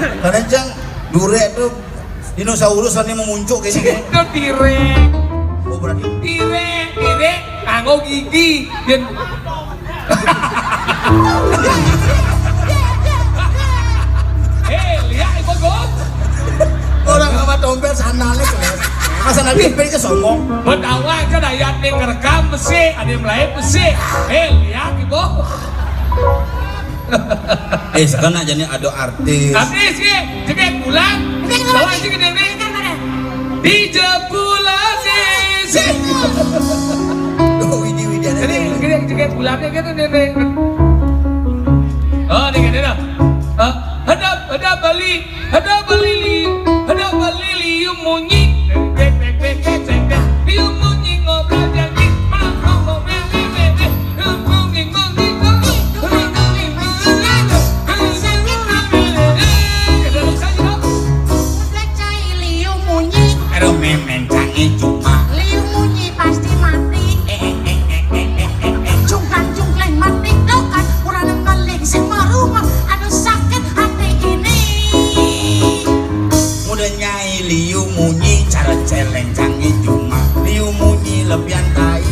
[SPEAKER 1] Karena jang dure tuh dinosaurus ini memuncul kayak gini.
[SPEAKER 2] Itu tirek.
[SPEAKER 1] Oh berarti
[SPEAKER 2] Tirek nganggo gigi dan lihat ibu gue.
[SPEAKER 1] orang sama tompel sandalnya tuh. Masa nabi ke sombong.
[SPEAKER 2] Betawa aja ada yang ngerekam besi, ada yang lain besi. Lihat ibu.
[SPEAKER 1] Sekarang aja nih ada artis.
[SPEAKER 2] Artis sih, cekek bulan. Bawa aja gede nih. Di jebulan sih.
[SPEAKER 1] Widi ada.
[SPEAKER 2] Jadi gede cekek bulannya gitu nenek. Oh, nih gede dah. Ada Bali liu munyi. Liu munyi ngobrol janji.
[SPEAKER 1] Memen canggih cuma
[SPEAKER 3] Liu munyi pasti mati. Jungklang mati dokan. Kurang ngeling sing marungan. Aduh sakit hati ini.
[SPEAKER 1] muda nyai liu munyi cara celeng canggih cuma liu munyi lebihan tai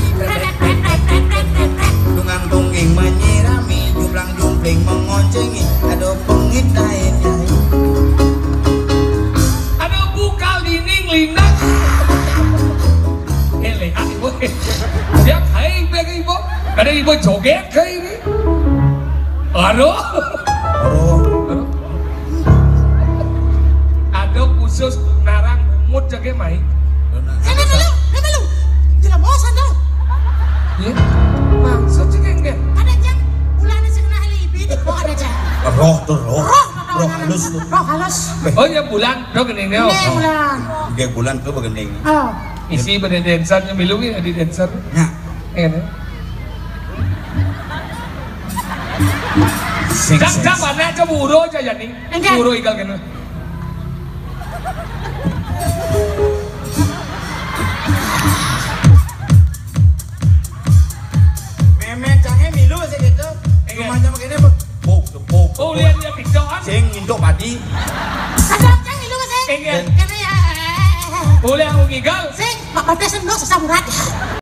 [SPEAKER 1] dungang tungging menyirami jumlang jumpling mengoncengi ada pengit tai nyai
[SPEAKER 2] Ada bukal dinding linang. Lihat ibu. Dia kayak ibu. Kada ibu joget kayak ini. Aduh. Ada khusus narang umut jaga mai.
[SPEAKER 3] Dulu. Jelamosan dong.
[SPEAKER 2] Ya. Maksud sih enggak.
[SPEAKER 3] Ada jam bulan sing kena alibi di bawah ada jam.
[SPEAKER 1] roh halus tuh
[SPEAKER 3] Roh halus.
[SPEAKER 2] Oh ya bulan, do gini nih.
[SPEAKER 3] Ini bulan.
[SPEAKER 1] 3 bulan tuh begending
[SPEAKER 3] Oh.
[SPEAKER 2] Isi pada dancer, milungi ada dancer.
[SPEAKER 1] ya
[SPEAKER 2] Enak. Cak mana cemburu aja ya nih.
[SPEAKER 3] Enggak.
[SPEAKER 2] Cemburu igal kena.
[SPEAKER 1] memen canggih milu sih gitu rumahnya begini tepuk
[SPEAKER 2] Oh lihat tiktokan.
[SPEAKER 1] sing induk padi
[SPEAKER 3] Ada jam itu mas.
[SPEAKER 2] Enggak.
[SPEAKER 3] Karena ya.
[SPEAKER 2] Boleh aku gigal.
[SPEAKER 3] Sing, Pak Pates sendok sesamurat.